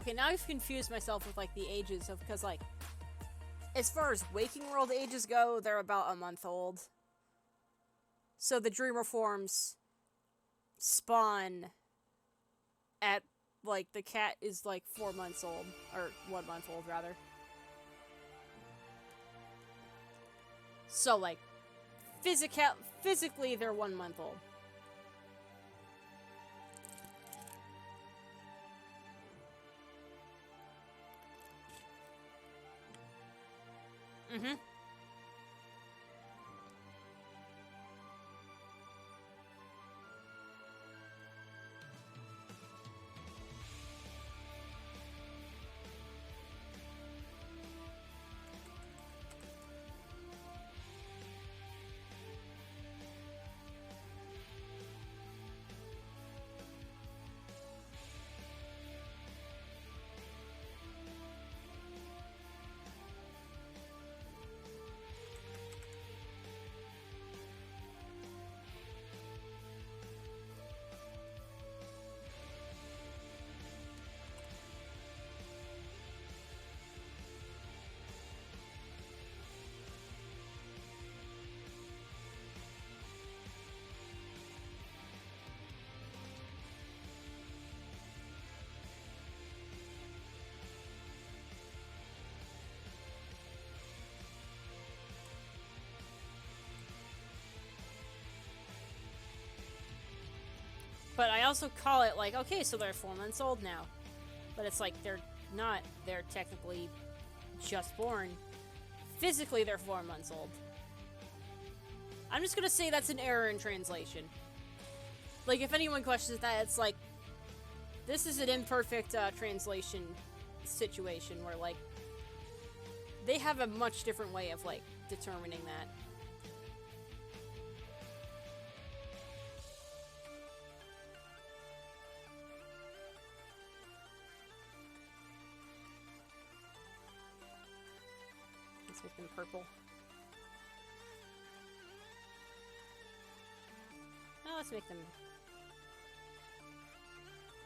Okay, now I've confused myself with, like, the ages of... Because, like, as far as Waking World ages go, they're about a month old. So the Dreamer forms spawn at, like, the cat is, like, 4 months old. Or 1 month old, rather. So, like, physically, they're 1 month old. Mm-hmm. But I also call it, like, okay, so they're 4 months old now. But it's like, they're not. They're technically just born. Physically, they're 4 months old. I'm just gonna say that's an error in translation. Like, if anyone questions that, it's like, this is an imperfect translation situation where, like, they have a much different way of, like, determining that. Let's make them purple. Oh, let's make them...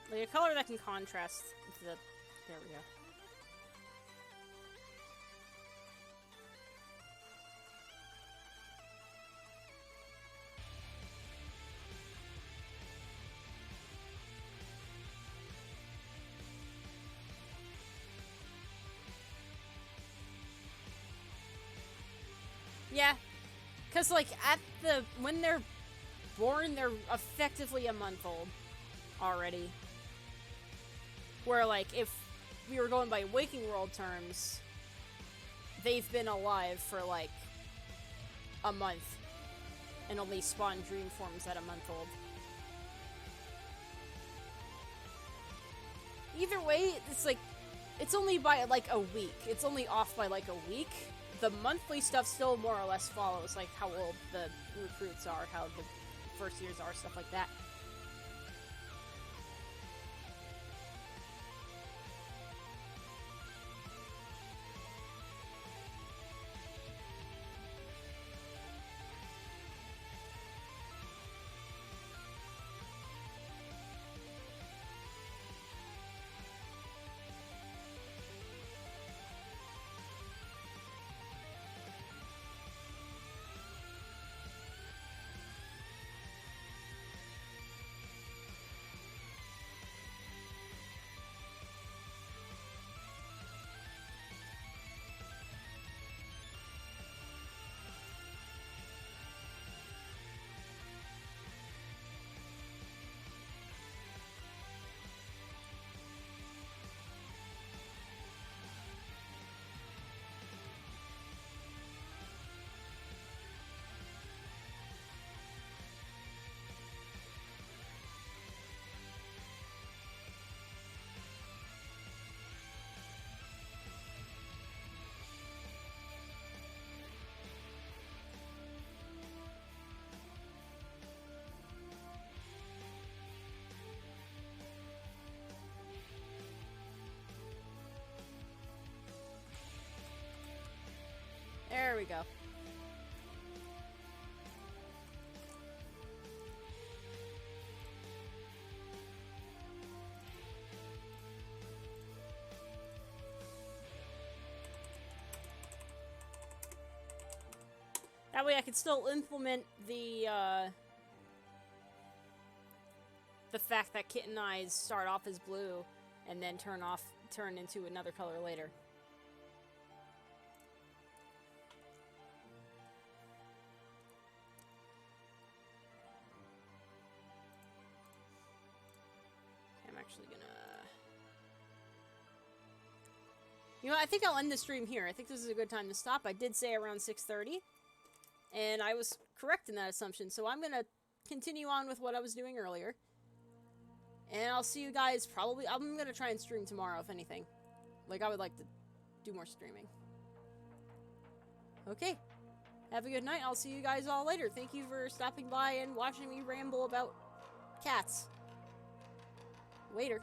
like a color that can contrast the... there we go. Yeah, because, like, when they're born, they're effectively a month old already. Where, like, if we were going by Waking World terms, they've been alive for, like, a month and only spawn dream forms at a month old. Either way, it's, like, it's only by, like, a week. It's only off by, like, a week. The monthly stuff still more or less follows, like, how old the recruits are, how the first years are, stuff like that. There we go. That way I could still implement the fact that kitten eyes start off as blue and then turn into another color later. I'm actually gonna... You know, I think I'll end the stream here. I think this is a good time to stop. I did say around 6:30, and I was correct in that assumption, so I'm gonna continue on with what I was doing earlier. And I'll see you guys probably... I'm gonna try and stream tomorrow, if anything. Like, I would like to do more streaming. Okay. Have a good night. I'll see you guys all later. Thank you for stopping by and watching me ramble about cats. Later.